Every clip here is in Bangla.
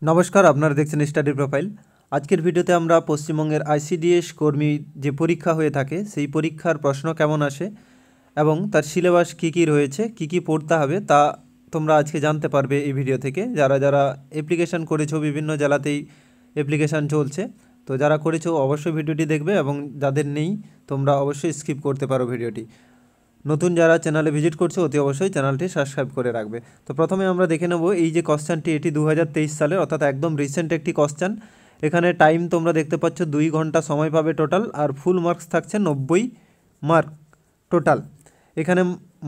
নমস্কার, আপনারা দেখছেন স্টাডি প্রোফাইল। আজকের ভিডিওতে আমরা পশ্চিমবঙ্গের আইসিডিএস কর্মী যে পরীক্ষা হয়ে থাকে সেই পরীক্ষার প্রশ্ন কেমন আসে এবং তার সিলেবাস কী কী রয়েছে, কী কী পড়তে হবে তা তোমরা আজকে জানতে পারবে এই ভিডিও থেকে। যারা যারা অ্যাপ্লিকেশান করেছো, বিভিন্ন জেলাতেই অ্যাপ্লিকেশান চলছে, তো যারা করেছো অবশ্যই ভিডিওটি দেখবে এবং যাদের নেই তোমরা অবশ্যই স্কিপ করতে পারো ভিডিওটি। নতুন যারা চ্যানেলে ভিজিট করছে অতি অবশ্যই চ্যানেলটি সাবস্ক্রাইব করে রাখবে। তো প্রথমে আমরা দেখে নেব এই যে কোশ্চেনটি, এটি 2023 সালের অর্থাৎ একদম রিসেন্ট একটি কোশ্চেন। এখানে টাইম তোমরা দেখতে পাচ্ছ 2 ঘন্টা সময় পাবে টোটাল, আর ফুল মার্কস থাকছে 90 মার্ক টোটাল। এখানে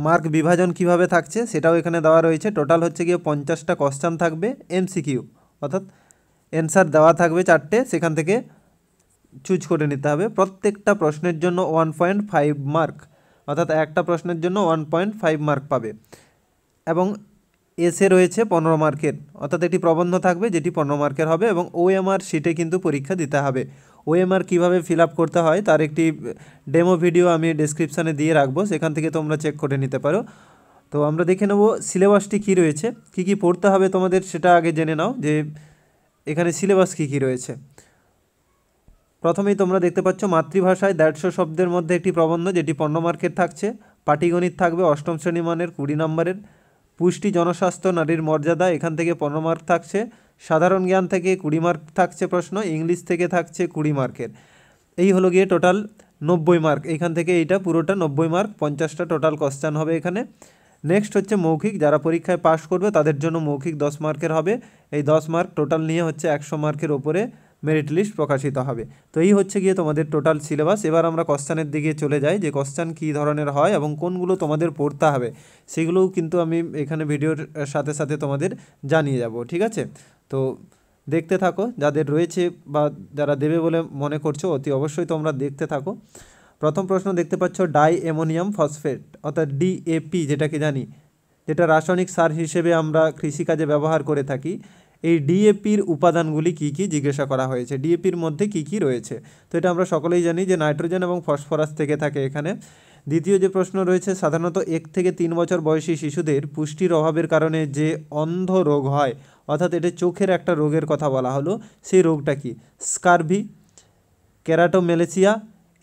মার্ক বিভাজন কিভাবে থাকছে সেটাও এখানে দেওয়া রয়েছে। টোটাল হচ্ছে গিয়ে 50টা কোশ্চেন থাকবে, এমসিকিউ অর্থাৎ অ্যান্সার দেওয়া থাকবে 4টে, সেখান থেকে চুজ করে নিতে হবে। প্রত্যেকটা প্রশ্নের জন্য 1.5 মার্ক, অর্থাৎ একটা প্রশ্নের জন্য 1.5 মার্ক পাবে। এবং এসে রয়েছে 15 মার্কের, অর্থাৎ একটি প্রবন্ধ থাকবে যেটি 15 মার্কের হবে এবং ওএমআর শিটে কিন্তু পরীক্ষা দিতে হবে। ওএমআর কীভাবে ফিল আপ করতে হয় তার একটি ডেমো ভিডিও আমি ডেসক্রিপশানে দিয়ে রাখবো, সেখান থেকে তোমরা চেক করে নিতে পারো। তো আমরা দেখে নেব সিলেবাসটি কী রয়েছে, কী কী পড়তে হবে তোমাদের সেটা আগে জেনে নাও যে এখানে সিলেবাস কী কী রয়েছে। প্রথমেই তোমরা দেখতে পাচ্ছ মাতৃভাষায় 150 শব্দের মধ্যে একটি প্রবন্ধ যেটি 15 মার্কের থাকছে। পাটিগণিত থাকবে 8ম শ্রেণী মানের 20 নম্বরের। পুষ্টি, জনস্বাস্থ্য, নারীর মর্যাদা, এখান থেকে 15 মার্ক থাকছে। সাধারণ জ্ঞান থেকে 20 মার্ক থাকছে প্রশ্ন, ইংলিশ থেকে থাকছে 20 মার্কের। এই হলো গিয়ে টোটাল 90 মার্ক। এইখান থেকে এইটা পুরোটা 90 মার্ক, 50টা টোটাল কোশ্চেন হবে এখানে। নেক্সট হচ্ছে মৌখিক, যারা পরীক্ষায় পাশ করবে তাদের জন্য মৌখিক 10 মার্কের হবে। এই 10 মার্ক টোটাল নিয়ে হচ্ছে 100 মার্কের ওপরে মেরিট লিস্ট প্রকাশিত হবে। তো এই হচ্ছে গিয়ে তোমাদের টোটাল সিলেবাস। এবার আমরা কোশ্চেনের দিকে চলে যাই যে কোশ্চেন কী ধরনের হয় এবং কোনগুলো তোমাদের পড়তে হবে সেগুলোও কিন্তু আমি এখানে ভিডিওর সাথে সাথে তোমাদের জানিয়ে যাব, ঠিক আছে? তো দেখতে থাকো, যাদের রয়েছে বা যারা দেবে বলে মনে করছো অতি অবশ্যই তোমরা দেখতে থাকো। প্রথম প্রশ্ন দেখতে পাচ্ছ ডাই অ্যামোনিয়াম ফসফেট অর্থাৎ ডিএপি, যেটাকে জানি, যেটা রাসায়নিক সার হিসেবে আমরা কৃষিকাজে ব্যবহার করে থাকি। এই ডিএপির উপাদানগুলি কী কী জিজ্ঞাসা করা হয়েছে, ডিএপির মধ্যে কী কী রয়েছে। তো এটা আমরা সকলেই জানি যে নাইট্রোজেন এবং ফসফরাস থেকে থাকে এখানে। দ্বিতীয় যে প্রশ্ন রয়েছে, সাধারণত 1 থেকে 3 বছর বয়সী শিশুদের পুষ্টির অভাবের কারণে যে অন্ধ রোগ হয়, অর্থাৎ এটা চোখের একটা রোগের কথা বলা হলো, সেই রোগটা কি? স্কারভি, ক্যারাটোমেলেসিয়া,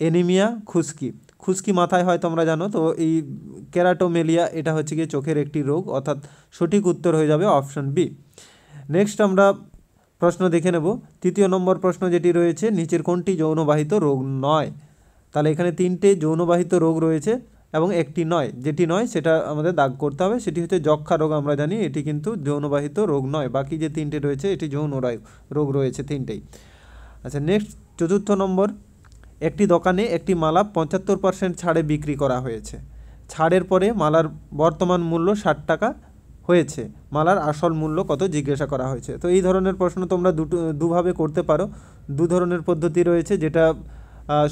এনিমিয়া, খুশকি। খুশকি মাথায় হয় তোমরা জানো, তো এই ক্যারাটোমেলিয়া এটা হচ্ছে গিয়ে চোখের একটি রোগ, অর্থাৎ সঠিক উত্তর হয়ে যাবে অপশন বি। নেক্সট আমরা প্রশ্ন দেখে নেব। তৃতীয় নম্বর প্রশ্ন যেটি রয়েছে, নিচের কোনটি যৌনবাহিত রোগ নয়? তাহলে এখানে 3টে যৌনবাহিত রোগ রয়েছে এবং একটি নয়, যেটি নয় সেটা আমাদের দাগ করতে হবে, সেটি হচ্ছে যক্ষা রোগ। আমরা জানি এটি কিন্তু যৌনবাহিত রোগ নয়, বাকি যে 3টে রয়েছে এটি যৌন রোগ রয়েছে 3টেই। আচ্ছা, নেক্সট চতুর্থ নম্বর, একটি দোকানে একটি মালা 75% ছাড়ে বিক্রি করা হয়েছে। ছাড়ের পরে মালার বর্তমান মূল্য 60 টাকা হয়েছে, মালার আসল মূল্য কত জিজ্ঞাসা করা হয়েছে। তো এই ধরনের প্রশ্ন তোমরা দুভাবে করতে পারো, দু ধরনের পদ্ধতি রয়েছে, যেটা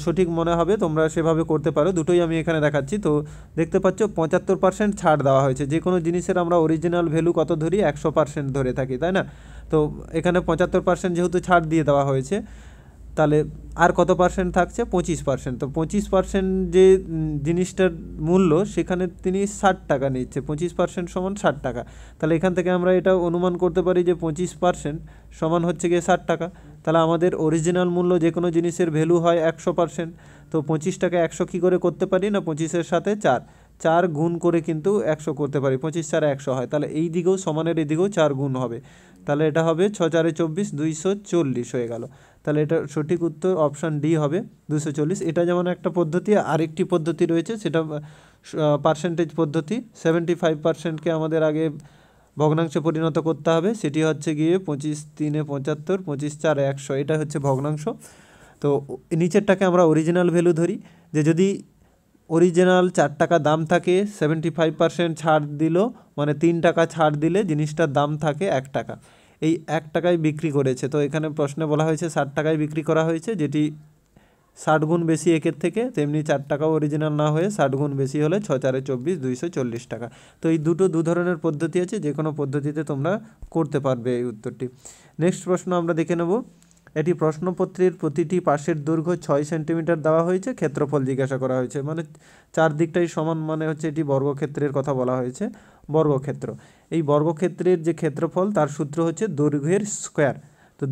সঠিক মনে হবে তোমরা সেভাবে করতে পারো। দুটোই আমি এখানে দেখাচ্ছি। তো দেখতে পাচ্ছ 75% ছাড় দেওয়া হয়েছে। যে কোনো জিনিসের আমরা অরিজিনাল ভ্যালু কত ধরি? 100% ধরে থাকি, তাই না? তো এখানে 75% যেহেতু ছাড় দিয়ে দেওয়া হয়েছে, তাহলে আর কত পার্সেন্ট থাকছে? 25%। তো 25% যে জিনিসটার মূল্য সেখানে তিনি 60 টাকা নিচ্ছে, 25% সমান 60 টাকা। তাহলে এখান থেকে আমরা এটা অনুমান করতে পারি যে 25% সমান হচ্ছে গিয়ে 60 টাকা। তাহলে আমাদের অরিজিনাল মূল্য যে কোনো জিনিসের ভ্যালু হয় 100%। তো 25 টাকা 100 কী করে করতে পারি না, 25-এর সাথে 4 গুণ করে কিন্তু 100 করতে পারি, 25 4 100 হয়। তাহলে এই দিকেও সমানের এই দিকেও 4 গুণ হবে, তাহলে এটা হবে 6 4 24 240 হয়ে গেল। তাহলে এটা সঠিক উত্তর অপশান ডি হবে 240। এটা যেমন একটা পদ্ধতি, আরেকটি পদ্ধতি রয়েছে সেটা পার্সেন্টেজ পদ্ধতি। 75%কে আমাদের আগে ভগ্নাংশে পরিণত করতে হবে, সেটি হচ্ছে গিয়ে 25 3 75, 25 4 100, এটা হচ্ছে ভগ্নাংশ। তো নিচেরটাকে আমরা অরিজিনাল ভ্যালু ধরি, যে যদি অরিজিনাল 4 টাকা দাম থাকে, 75% ছাড় দিল মানে 3 টাকা ছাড় দিলে জিনিসটার দাম থাকে 1 টাকা। এই 1 টাকায় বিক্রি করেছে, তো এখানে প্রশ্নে বলা হয়েছে 60 টাকায় বিক্রি করা হয়েছে, যেটি 60 গুণ বেশি একের থেকে, তেমনি 4 টাকাও অরিজিনাল না হয়ে 60 গুণ বেশি হলে 6 4 24 240 টাকা। তো এই দু ধরনের পদ্ধতি আছে, যে কোনো পদ্ধতিতে তোমরা করতে পারবে এই উত্তরটি। নেক্সট প্রশ্ন আমরা দেখে নেব। এটি প্রশ্নপত্রের প্রতিটি পাশের দৈর্ঘ্য 6 সেন্টিমিটার দেওয়া হয়েছে, ক্ষেত্রফল জিজ্ঞাসা করা হয়েছে, মানে চারদিকটাই সমান, মানে হচ্ছে এটি বর্গক্ষেত্রের কথা বলা হয়েছে, বর্গক্ষেত্র। এই বর্গক্ষেত্রের যে ক্ষেত্রফল তার সূত্র হচ্ছে দৈর্ঘ্যের স্কোয়ার। তো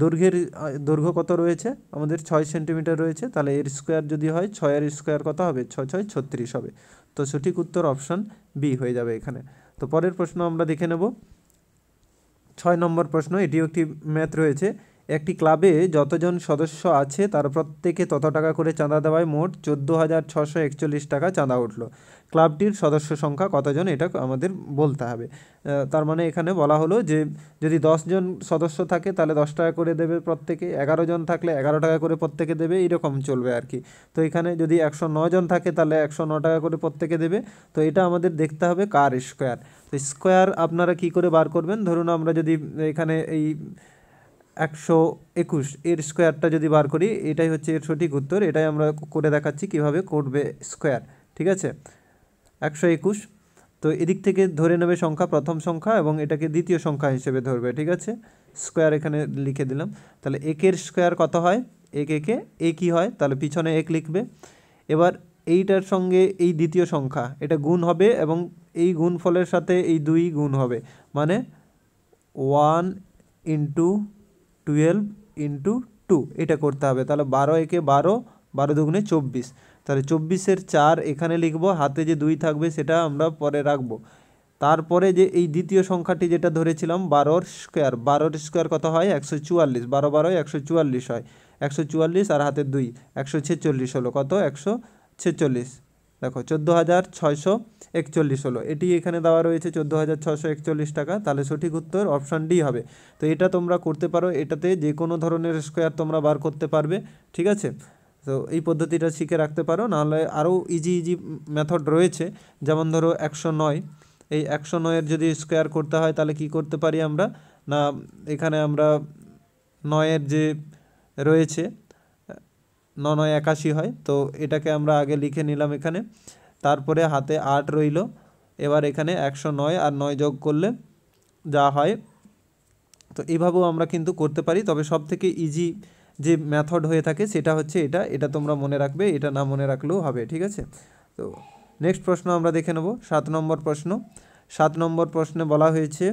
দৈর্ঘ্য কত রয়েছে আমাদের 6 সেন্টিমিটার রয়েছে, তাহলে এর স্কোয়ার যদি হয় 6 স্কোয়ার কত হবে 6 6 36 হবে। তো সঠিক উত্তর অপশান বি হয়ে যাবে এখানে। তো পরের প্রশ্ন আমরা দেখে নেব 6 নম্বর প্রশ্ন। এটিও একটি ম্যাথ রয়েছে। একটি ক্লাবে যতজন সদস্য আছে তার প্রত্যেকে তত টাকা করে চাঁদা দেওয়ায় মোট 14,641 টাকা চাঁদা উঠল। ক্লাবটির সদস্য সংখ্যা কতজন এটা আমাদের বলতে হবে। তার মানে এখানে বলা হলো যে যদি 10 জন সদস্য থাকে তাহলে 10 টাকা করে দেবে প্রত্যেকে, 11 জন থাকলে 11 টাকা করে প্রত্যেকে দেবে, এইরকম চলবে আর কি। তো এখানে যদি 109 জন থাকে তাহলে 109 টাকা করে প্রত্যেকে দেবে। তো এটা আমাদের দেখতে হবে কার স্কোয়ার। তো স্কোয়ার আপনারা কি করে বার করবেন, ধরুন আমরা যদি এখানে এই 121 এর স্কোয়ারটা যদি বার করি, এটাই হচ্ছে এর সঠিক উত্তর। এটাই আমরা করে দেখাচ্ছি কিভাবে করবে স্কোয়ার, ঠিক আছে। 121, তো এদিক থেকে ধরে নেবে সংখ্যা প্রথম সংখ্যা এবং এটাকে দ্বিতীয় সংখ্যা হিসেবে ধরবে, ঠিক আছে। স্কোয়ার এখানে লিখে দিলাম। তাহলে একের স্কোয়ার কত হয়, একে একই হয়, তাহলে পিছনে এক লিখবে। এবার এইটার সঙ্গে এই দ্বিতীয় সংখ্যা এটা গুণ হবে এবং এই গুণফলের সাথে এই 2 গুণ হবে, মানে 1 × 12 × 2 এটা করতে হবে। তাহলে 12 একে 12, 12 দুগুণে 24, তাহলে 24-এর 4 এখানে লিখবো, হাতে যে 2 থাকবে সেটা আমরা পরে রাখবো। তারপরে যে এই দ্বিতীয় সংখ্যাটি যেটা ধরেছিলাম 12-র স্কোয়ার, 12-র স্কোয়ার কত হয় 144, 12 12 144 হয়, 144 আর হাতে 2 146 হলো, কত 146, দেখো 14,641 হলো। এটি এখানে দেওয়া রয়েছে 14,641 টাকা, তাহলে সঠিক উত্তর অপশান ডি হবে। তো এটা তোমরা করতে পারো, এটাতে যে কোনো ধরনের স্কোয়ার তোমরা বার করতে পারবে, ঠিক আছে। তো এই পদ্ধতিটা শিখে রাখতে পারো, নাহলে আরও ইজি মেথড রয়েছে। যেমন ধরো 109, এই 109-এর যদি স্কোয়ার করতে হয় তাহলে কি করতে পারি আমরা, না এখানে আমরা 9-এর যে রয়েছে 9 9 81 হয়, তো এটাকে আমরা আগে লিখে নিলাম এখানে, তারপরে হাতে 8 রইল। এবার এখানে 109 আর 9 যোগ করলে যা হয়, তো এইভাবেও আমরা কিন্তু করতে পারি। তবে সব থেকে ইজি যে মেথড হয়ে থাকে সেটা হচ্ছে এটা তোমরা মনে রাখবে, এটা না মনে রাখলেও হবে, ঠিক আছে। তো নেক্সট প্রশ্ন আমরা দেখে নেব 7 নম্বর প্রশ্ন। 7 নম্বর প্রশ্নে বলা হয়েছে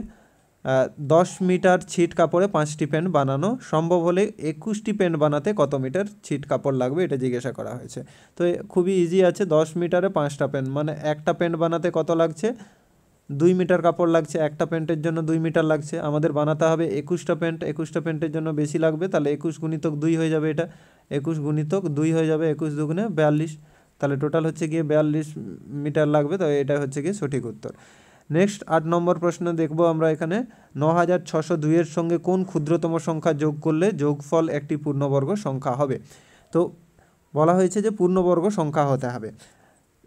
10 মিটার ছিট কাপড়ে 5টি প্যান্ট বানানো সম্ভব হলে 21টি প্যান্ট বানাতে কত মিটার ছিট কাপড় লাগবে, এটা জিজ্ঞাসা করা হয়েছে। তো খুবই ইজি আছে, 10 মিটারে 5টা প্যান্ট, মানে একটা প্যান্ট বানাতে কত লাগছে 2 মিটার কাপড় লাগছে, একটা প্যান্টের জন্য 2 মিটার লাগছে। আমাদের বানাতে হবে 21টা প্যান্ট, 21টা প্যান্টের জন্য বেশি লাগবে, তাহলে 21 × 2 হয়ে যাবে, এটা 21 × 2 হয়ে যাবে, 21 দুগুণে 42, তাহলে টোটাল হচ্ছে গিয়ে 42 মিটার লাগবে। তো এটা হচ্ছে গিয়ে সঠিক উত্তর। নেক্সট 8 নম্বর প্রশ্ন দেখব আমরা এখানে 9602 এর সঙ্গে কোন ক্ষুদ্রতম সংখ্যা যোগ করলে যোগফল একটি পূর্ণবর্গ সংখ্যা হবে। তো বলা হয়েছে যে পূর্ণবর্গ সংখ্যা হতে হবে।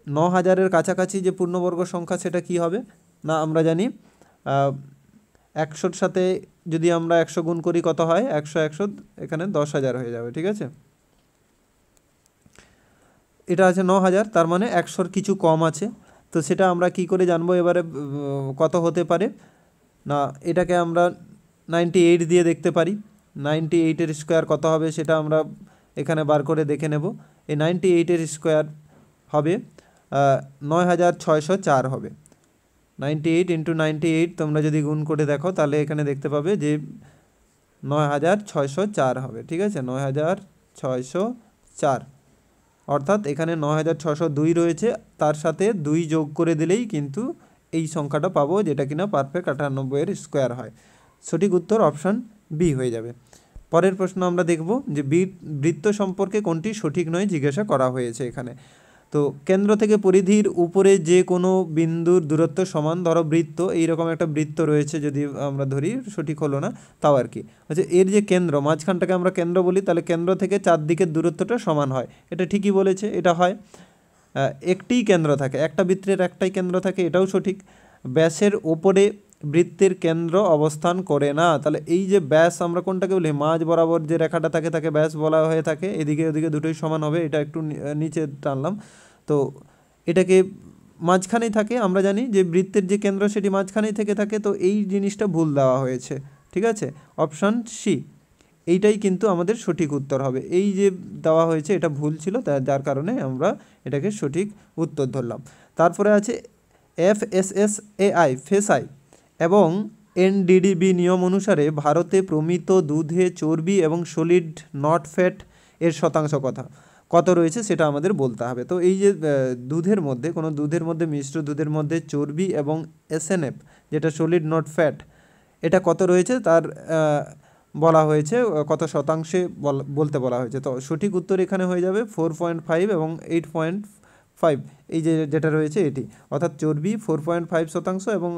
9000-এর কাছাকাছি যে পূর্ণবর্গ সংখ্যা সেটা কি হবে, না আমরা জানি 100-র সাথে যদি আমরা 100 গুণ করি কত হয় 100 এখানে 10,000 হয়ে যাবে, ঠিক আছে। এটা আছে 9000, তার মানে 100-র কিছু কম আছে। তো সেটা আমরা কি করে জানবো এবারে কত হতে পারে, না এটাকে আমরা 98 দিয়ে দেখতে পারি। 98-এর স্কোয়ার কত হবে সেটা আমরা এখানে বার করে দেখে নেব। এই 98-এর স্কোয়ার হবে 9604 হবে। 98 × 98 তোমরা যদি গুণ করে দেখো তাহলে এখানে দেখতে পাবে যে 9604 হবে, ঠিক আছে, 9604, অর্থাৎ এখানে 9602 রয়েছে, তার সাথে 2 যোগ করে দিলেই কিন্তু এই সংখ্যাটা পাবো, যেটা কিনা পারফেক্ট 98-এর স্কোয়ার হয়। সঠিক উত্তর অপশান বি হয়ে যাবে। পরের প্রশ্ন আমরা দেখব যে বৃত্ত সম্পর্কে কোনটি সঠিক নয় জিজ্ঞাসা করা হয়েছে এখানে। তো কেন্দ্র থেকে পরিধির উপরে যে কোনো বিন্দুর দূরত্ব সমান, ধরো বৃত্ত, এইরকম একটা বৃত্ত রয়েছে যদি আমরা ধরি, সঠিক হলো না তাও আর কি, আচ্ছা এর যে কেন্দ্র মাঝখানটাকে আমরা কেন্দ্র বলি, তাহলে কেন্দ্র থেকে চারদিকের দূরত্বটা সমান হয়, এটা ঠিকই বলেছে, এটা হয়। একটিই কেন্দ্র থাকে, একটা বৃত্তের একটাই কেন্দ্র থাকে, এটাও সঠিক। ব্যাসের ওপরে বৃত্তের কেন্দ্র অবস্থান করে না, তাহলে এই যে ব্যাস আমরা কোনটাকে বলি, মাঝ বরাবর যে রেখাটা থাকে তাকে ব্যাস বলা হয়ে থাকে, এদিকে ওদিকে দুটোই সমান হবে, এটা একটু নিচে টানলাম। তো এটাকে মাঝখানেই থাকে, আমরা জানি যে বৃত্তের যে কেন্দ্র সেটি মাঝখানেই থেকে থাকে, তো এই জিনিসটা ভুল দেওয়া হয়েছে, ঠিক আছে, অপশান সি এইটাই কিন্তু আমাদের সঠিক উত্তর হবে। এই যে দেওয়া হয়েছে এটা ভুল ছিল, যার কারণে আমরা এটাকে সঠিক উত্তর ধরলাম। তারপরে আছে FSSAI ফেসাই, এবং এনডিডিবি নিয়ম অনুসারে ভারতে প্রমিত দুধে চর্বি এবং সলিড নট ফ্যাট এর শতাংশ কত রয়েছে সেটা আমাদের বলতে হবে। তো এই যে দুধের মধ্যে, কোনো দুধের মধ্যে, মিশ্র দুধের মধ্যে চর্বি এবং এসএনএফ যেটা সলিড নট ফ্যাট, এটা কত রয়েছে তার বলা হয়েছে, কত শতাংশে বলতে বলা হয়েছে। তো সঠিক উত্তর এখানে হয়ে যাবে 4.5 এবং 8.5, এই যে যেটা রয়েছে এটি, অর্থাৎ চর্বি 4.5 শতাংশ এবং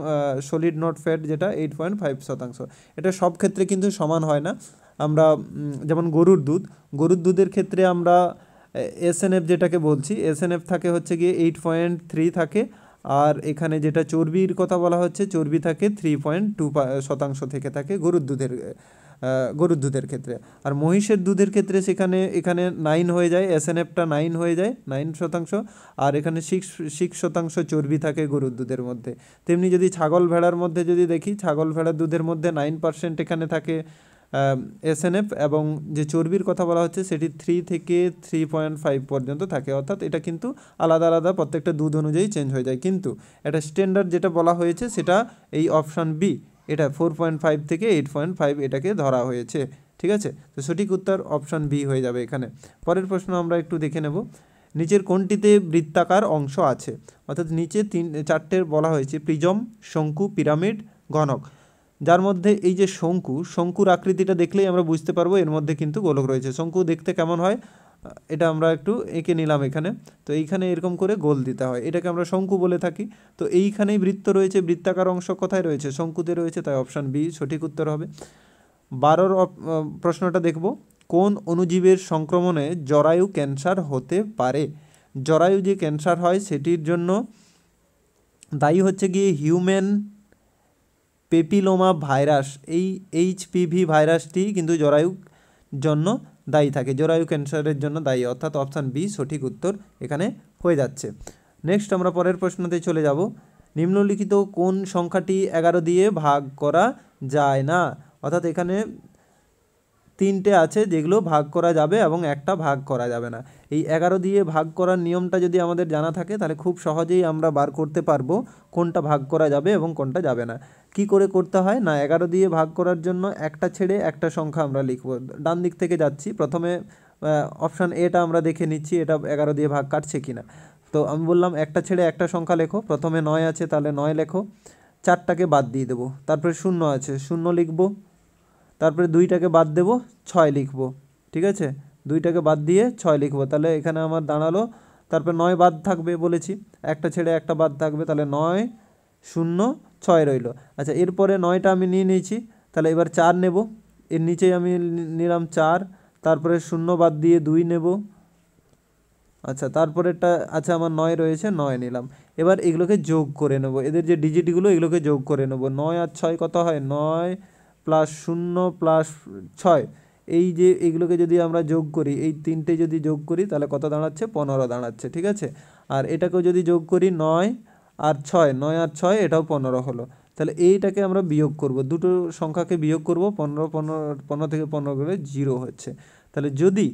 সলিড নট ফ্যাট যেটা 8.5 শতাংশ। এটা সব ক্ষেত্রে কিন্তু সমান হয় না। আমরা যেমন গরুর দুধের ক্ষেত্রে আমরা এসএনএফ যেটাকে বলছি, এসএনএফ থাকে হচ্ছে গিয়ে 8.3 থাকে, আর এখানে যেটা চর্বির কথা বলা হচ্ছে, চর্বি থাকে 3.2 শতাংশ থেকে থাকে গরুর দুধের ক্ষেত্রে। আর মহিষের দুধের ক্ষেত্রে এখানে 9 হয়ে যায়, এসএনএফটা 9 হয়ে যায়, 9 শতাংশ, আর এখানে 6 শতাংশ চর্বি থাকে গরুর দুধের মধ্যে। তেমনি যদি ছাগল ভেড়ার মধ্যে যদি দেখি, ছাগল ভেড়ার দুধের মধ্যে 9% এখানে থাকে এসএনএফ, এবং যে চর্বির কথা বলা হচ্ছে সেটি 3 থেকে 3.5 পর্যন্ত থাকে। অর্থাৎ এটা কিন্তু আলাদা আলাদা প্রত্যেকটা দুধ অনুযায়ী চেঞ্জ হয়ে যায়, কিন্তু এটা স্ট্যান্ডার্ড যেটা বলা হয়েছে সেটা এই অপশান বি, এটা 4.5 থেকে 8.5 এটাকে ধরা হয়েছে। ঠিক আছে, তো সঠিক উত্তর অপশান বি হয়ে যাবে এখানে। পরের প্রশ্ন আমরা একটু দেখে নেব, নিচের কোনটিতে বৃত্তাকার অংশ আছে? অর্থাৎ নিচে 4টে বলা হয়েছে, প্রিজম, শঙ্কু, পিরামিড, ঘনক। যার মধ্যে এই যে শঙ্কুর আকৃতিটা দেখলেই আমরা বুঝতে পারবো এর মধ্যে কিন্তু গোলক রয়েছে। শঙ্কু দেখতে কেমন হয় এটা আমরা একটু এঁকে নিলাম এখানে। তো এইখানে এরকম করে গোল দিতে হয়, এটাকে আমরা শঙ্কু বলে থাকি। তো এইখানেই বৃত্ত রয়েছে, বৃত্তাকার অংশ কোথায় রয়েছে? শঙ্কুতে রয়েছে, তাই অপশান বি সঠিক উত্তর হবে। 12 প্রশ্নটা দেখব, কোন অণুজীবের সংক্রমণে জরায়ু ক্যান্সার হতে পারে? জরায়ু যে ক্যান্সার হয় সেটির জন্য দায়ী হচ্ছে গিয়ে হিউম্যান পেপিলোমা ভাইরাস। এই এইচপিভি ভাইরাসটি কিন্তু জরায়ুর জন্য দায়ী থাকে, জরায়ু ক্যান্সারের জন্য দায়ী, অর্থাৎ অপশান বি সঠিক উত্তর এখানে হয়ে যাচ্ছে। নেক্সট আমরা পরের প্রশ্নতে চলে যাব, নিম্নলিখিত কোন সংখ্যাটি 11 দিয়ে ভাগ করা যায় না? অর্থাৎ এখানে 3টে আছে যেগুলো ভাগ করা যাবে এবং একটা ভাগ করা যাবে না। এই 11 দিয়ে ভাগ করার নিয়মটা যদি আমাদের জানা থাকে তাহলে খুব সহজেই আমরা বার করতে পারবো কোনটা ভাগ করা যাবে এবং কোনটা যাবে না। কি করে করতে হয় না, 11 দিয়ে ভাগ করার জন্য একটা ছেড়ে একটা সংখ্যা আমরা লিখব। ডান দিক থেকে যাচ্ছি, প্রথমে অপশান এটা আমরা দেখে নিচ্ছি এটা 11 দিয়ে ভাগ কাটছে কিনা। তো আমি বললাম একটা ছেড়ে একটা সংখ্যা লেখো, প্রথমে 9 আছে তাহলে 9 লেখো, 4টাকে বাদ দিয়ে দেবো, তারপরে 0 আছে 0 লিখবো, তারপরে 2টাকে বাদ দেবো, 6 লিখবো। ঠিক আছে, 2টাকে বাদ দিয়ে 6 লিখবো, তাহলে এখানে আমার দাঁড়ালো, তারপরে 9 বাদ থাকবে বলেছি, একটা ছেড়ে একটা বাদ থাকবে, তাহলে 9 0 6 রইল। আচ্ছা, এরপরে 9টা আমি নিয়ে নিয়েছি, তাহলে এবার 4 নেব, এর নিচেই আমি নিলাম 4, তারপরে 0 বাদ দিয়ে 2 নেব। আচ্ছা, তারপরেরটা আচ্ছা আমার 9 রয়েছে, 9 নিলাম। এবার এগুলোকে যোগ করে নেব, এদের যে ডিজিটগুলো এগুলোকে যোগ করে নেব। 9 আর 6 কত হয়? 9 প্লাস 0 প্লাস 6, এই যে এগুলোকে যদি আমরা যোগ করি, এই 3টে যদি যোগ করি তাহলে কত দাঁড়াচ্ছে? 15 দাঁড়াচ্ছে। ঠিক আছে, আর এটাকেও যদি যোগ করি 9 আর 6, এটাও 15 হলো। তাহলে এইটাকে আমরা বিয়োগ করব, দুটো সংখ্যাকে বিয়োগ করব, 15 থেকে 15 গেলে 0 হচ্ছে। তাহলে যদি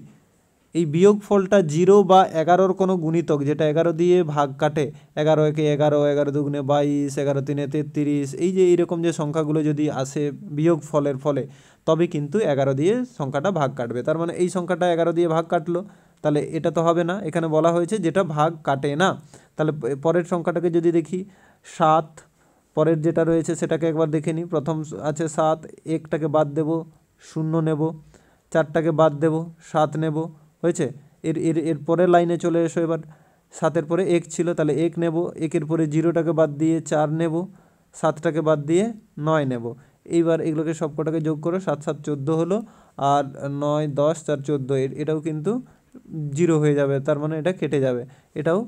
এই বিয়োগ ফলটা 0 বা 11-র কোনো গুণিতক, যেটা 11 দিয়ে ভাগ কাটে, 11 একে 11, 11 দুগুণে 22, 11 তিনে 33, এই যে এইরকম যে সংখ্যাগুলো যদি আসে বিয়োগ ফলের ফলে, তবে কিন্তু 11 দিয়ে সংখ্যাটা ভাগ কাটবে। তার মানে এই সংখ্যাটা 11 দিয়ে ভাগ কাটলো, তাহলে এটা তো হবে না, এখানে বলা হয়েছে যেটা ভাগ কাটে না। তাহলে পরের সংখ্যাটাকে যদি দেখি 7, পরের যেটা রয়েছে সেটাকে একবার দেখে নিই। প্রথম আছে 7, 1টাকে বাদ দেব, 0 নেব, 4টাকে বাদ দেব, 7 নেব, হয়েছে। এর এর এর পরের লাইনে চলে এসো, এবার 7-এর পরে 1 ছিল, তাহলে 1 নেব, 1-এর পরে 0টাকে বাদ দিয়ে 4 নেব, 7টাকে বাদ দিয়ে 9 নেব। এইবার এগুলোকে সবকটাকে যোগ করো, 7 7 14 হলো, আর 9 10 4 14, এটাও কিন্তু 0 হয়ে যাবে, তার মানে এটা কেটে যাবে, এটাও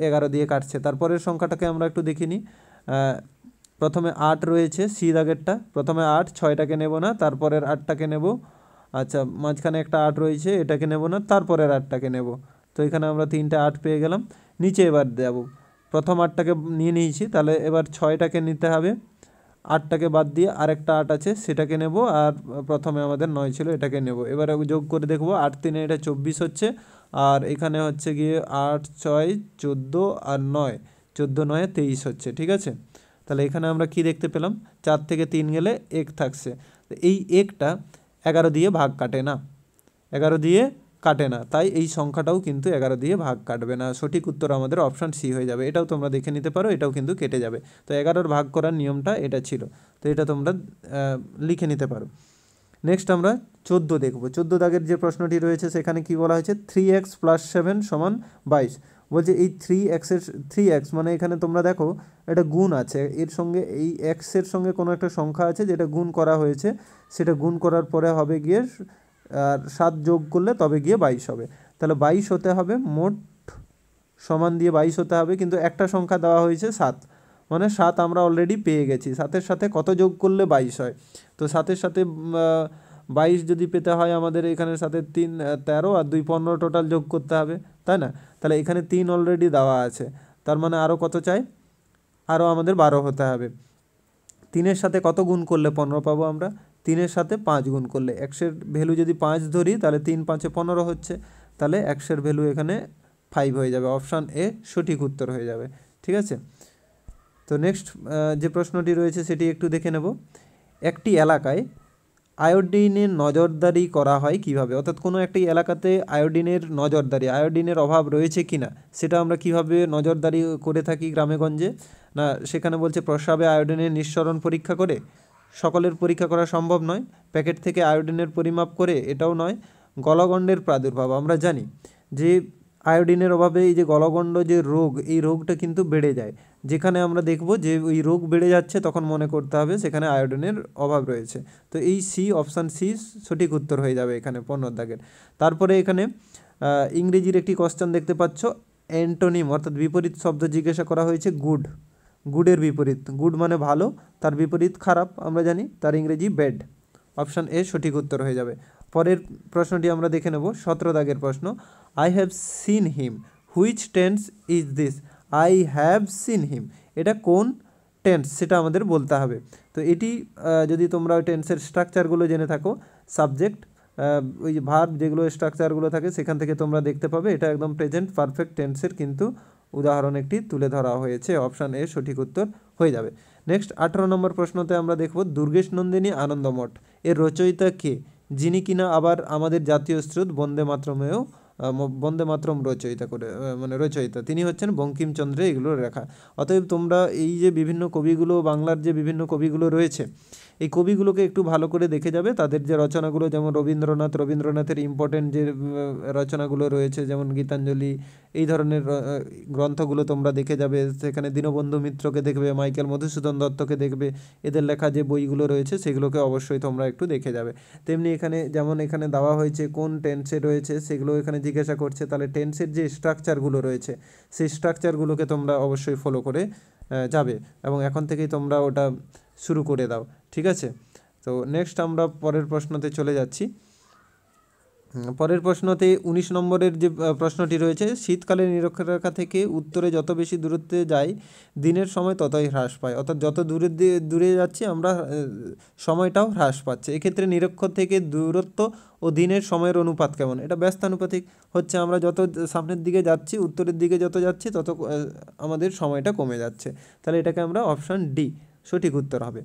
11 দিয়ে কাটছে। তারপরের সংখ্যাটাকে আমরা একটু দেখে নিই। প্রথমে 8 রয়েছে, সি দাগেরটা, প্রথমে 8, 6টাকে নেব না, তারপরের 8টাকে নেব। আচ্ছা, মাঝখানে একটা 8 রয়েছে, এটাকে নেব না, তারপরের 8টাকে নেব। তো এখানে আমরা 3টে 8 পেয়ে গেলাম। নিচে এবার দেব, প্রথম 8টাকে নিয়ে নিয়েছি, তাহলে এবার 6টাকে নিতে হবে, 8টাকে বাদ দিয়ে আরেকটা 8 আছে সেটাকে নেব, আর প্রথমে আমাদের 9 ছিল এটাকে নেব। এবার যোগ করে দেখব, 8 3 এটা 24 হচ্ছে, আর এখানে হচ্ছে গিয়ে 8 6 14 আর 9, 14 9 23 হচ্ছে। ঠিক আছে, তাহলে এখানে আমরা কি দেখতে পেলাম, 4 থেকে 3 গেলে 1 থাকছে। তো এই 1টা 11 দিয়ে ভাগ কাটে না, 11 দিয়ে কাটে না, তাই এই সংখ্যাটাও কিন্তু 11 দিয়ে ভাগ কাটবে না। সঠিক উত্তর আমাদের অপশান সি হয়ে যাবে। এটাও তোমরা দেখে নিতে পারো, এটাও কিন্তু কেটে যাবে। তো 11 ভাগ করার নিয়মটা এটা ছিল, তো এটা তোমরা লিখে নিতে পারো। নেক্সট আমরা 14 দেখব। 14 দাগের যে প্রশ্নটি রয়েছে সেখানে কি বলা হয়েছে, 3x + 7 = 22। বলছে এই 3x মানে এখানে তোমরা দেখো এটা গুণ আছে, এর সঙ্গে এই এক্সের সঙ্গে কোনো একটা সংখ্যা আছে যেটা গুণ করা হয়েছে, সেটা গুণ করার পরে হবে গিয়ে আর 7 যোগ করলে তবে গিয়ে 22 হবে। তাহলে 22 হতে হবে, মোট সমান দিয়ে 22 হতে হবে, কিন্তু একটা সংখ্যা দেওয়া হয়েছে 7, মানে 7 আমরা অলরেডি পেয়ে গেছি। 7-এর সাথে কত যোগ করলে 22 হয়, তো 7-এর সাথে 22 যদি পেতে হয় আমাদের এখানে সাথে 3 13 আর 2 15 টোটাল যোগ করতে হবে, তাই না? তাহলে এখানে 3 অলরেডি দেওয়া আছে, তার মানে আরও কত চাই, আরও আমাদের 12 হতে হবে। 3-এর সাথে কত গুণ করলে 15 পাবো আমরা, 3-এর সাথে 5 গুণ করলে, এক্সের ভ্যালু যদি 5 ধরি তাহলে 3 5 15 হচ্ছে, তাহলে এক্সের ভ্যালু এখানে 5 হয়ে যাবে। অপশান এ সঠিক উত্তর হয়ে যাবে। ঠিক আছে, তো নেক্সট যে প্রশ্নটি রয়েছে সেটি একটু দেখে নেব। একটি এলাকায় আয়োডিনের নজরদারি করা হয় কিভাবে, অর্থাৎ কোনো একটি এলাকাতে আয়োডিনের নজরদারি, আয়োডিনের অভাব রয়েছে কিনা সেটা আমরা কিভাবে নজরদারি করে থাকি গ্রামেগঞ্জে, না সেখানে বলছে প্রস্রাবে আয়োডিনের নিঃসরণ পরীক্ষা করে। সকলের পরীক্ষা করা সম্ভব নয়। প্যাকেট থেকে আয়োডিনের পরিমাপ করে, এটাও নয়। গলগণ্ডের প্রাদুর্ভাব, আমরা জানি যে আয়োডিনের অভাবে এই যে গলগণ্ড যে রোগ, এই রোগটা কিন্তু বেড়ে যায়। যেখানে আমরা দেখব যে ওই রোগ বেড়ে যাচ্ছে তখন মনে করতে হবে সেখানে আয়োডিনের অভাব রয়েছে। তো এই সি, অপশান সি সঠিক উত্তর হয়ে যাবে এখানে 15 দাগের। তারপরে এখানে ইংরেজির একটি কোশ্চেন দেখতে পাচ্ছ, অ্যান্টোনিম অর্থাৎ বিপরীত শব্দ জিজ্ঞাসা করা হয়েছে। গুড, গুডের বিপরীত, গুড মানে ভালো, তার বিপরীত খারাপ, আমরা জানি তার ইংরেজি ব্যাড। অপশান এ সঠিক উত্তর হয়ে যাবে। পরের প্রশ্নটি আমরা দেখে নেব, 17 দাগের প্রশ্ন, I have seen him, which tense is this. I have seen him, এটা কোন টেন্স সেটা আমাদের বলতে হবে। তো এটি যদি তোমরা ওই টেন্সের স্ট্রাকচারগুলো জেনে থাকো, সাবজেক্ট ওই যে ভার্ব যেগুলো স্ট্রাকচারগুলো থাকে সেখান থেকে তোমরা দেখতে পাবে এটা একদম প্রেজেন্ট পারফেক্ট টেন্সের কিন্তু উদাহরণ একটি তুলে ধরা হয়েছে। অপশান এ সঠিক উত্তর হয়ে যাবে। নেক্সট 18 নম্বর প্রশ্নতে আমরা দেখব, দুর্গেশ নন্দিনী আনন্দমঠ এর রচয়িতা কে, যিনি কিনা আবার আমাদের জাতীয় স্রোত বন্দে মাতরম রচয়িতা করে, মানে রচয়িতা তিনি হচ্ছেন বঙ্কিমচন্দ্র এগুলোর লেখা। অতএব তোমরা এই যে বিভিন্ন কবিগুলো, বাংলার যে বিভিন্ন কবিগুলো রয়েছে, এই কবিগুলোকে একটু ভালো করে দেখে যাবে। তাদের যে রচনাগুলো, যেমন রবীন্দ্রনাথের ইম্পর্টেন্ট যে রচনাগুলো রয়েছে, যেমন গীতাঞ্জলি, এই ধরনের গ্রন্থগুলো তোমরা দেখে যাবে। সেখানে দীনবন্ধু মিত্রকে দেখবে, মাইকেল মধুসূদন দত্তকে দেখবে, এদের লেখা যে বইগুলো রয়েছে সেগুলোকে অবশ্যই তোমরা একটু দেখে যাবে। তেমনি এখানে যেমন এখানে দেওয়া হয়েছে কোন টেন্সে রয়েছে সেগুলো এখানে জিজ্ঞাসা করছে, তাহলে টেন্সের যে স্ট্রাকচারগুলো রয়েছে সেই স্ট্রাকচারগুলোকে তোমরা অবশ্যই ফলো করে যাবে, এবং এখন থেকেই তোমরা ওটা শুরু করে দাও। ঠিক আছে, তো নেক্সট আমরা পরের প্রশ্নতে চলে যাচ্ছি। পরের প্রশ্নতে 19 নম্বরের যে প্রশ্নটি রয়েছে, শীতকালে নিরক্ষরেখা থেকে উত্তরে যত বেশি দূরত্বে যাই দিনের সময় ততই হ্রাস পায়, অর্থাৎ যত দূরে যাচ্ছি আমরা সময়টাও হ্রাস পাচ্ছে। এক্ষেত্রে নিরক্ষর থেকে দূরত্ব ও দিনের সময়ের অনুপাত কেমন, এটা ব্যস্তানুপাতিক হচ্ছে। আমরা যত সামনের দিকে যাচ্ছি, উত্তরের দিকে যত যাচ্ছি তত আমাদের সময়টা কমে যাচ্ছে। তাহলে এটাকে আমরা অপশান ডি সঠিক উত্তর হবে।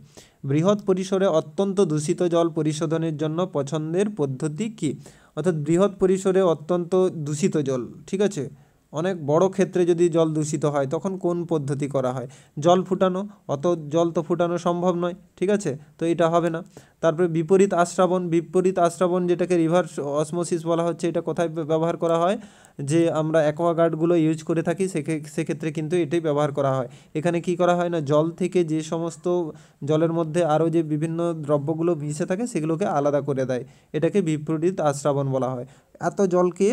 বৃহৎ পরিসরে অত্যন্ত দূষিত জল পরিশোধনের জন্য পছন্দের পদ্ধতি কী, অর্থাৎ বৃহৎ পরিসরে অত্যন্ত দূষিত জল, ঠিক আছে, অনেক বড় ক্ষেত্রে যদি জল দূষিত হয় তখন কোন পদ্ধতি করা হয়, জল ফুটানো, অত জল তো ফুটানো সম্ভব নয়, ঠিক আছে, তো এটা হবে না। তারপরে বিপরীত আশ্রাবণ যেটাকে রিভার্স অসমোসিস বলা হচ্ছে, এটা কোথায় ব্যবহার করা হয়, যে আমরা অ্যাকোয়াগার্ডগুলো ইউজ করে থাকি সেক্ষেত্রে কিন্তু এটাই ব্যবহার করা হয়। এখানে কি করা হয় না, জল থেকে যে সমস্ত জলের মধ্যে আরও যে বিভিন্ন দ্রব্যগুলো মিশে থাকে সেগুলোকে আলাদা করে দেয়, এটাকে বিপরীত আশ্রাবণ বলা হয়। এত জলকে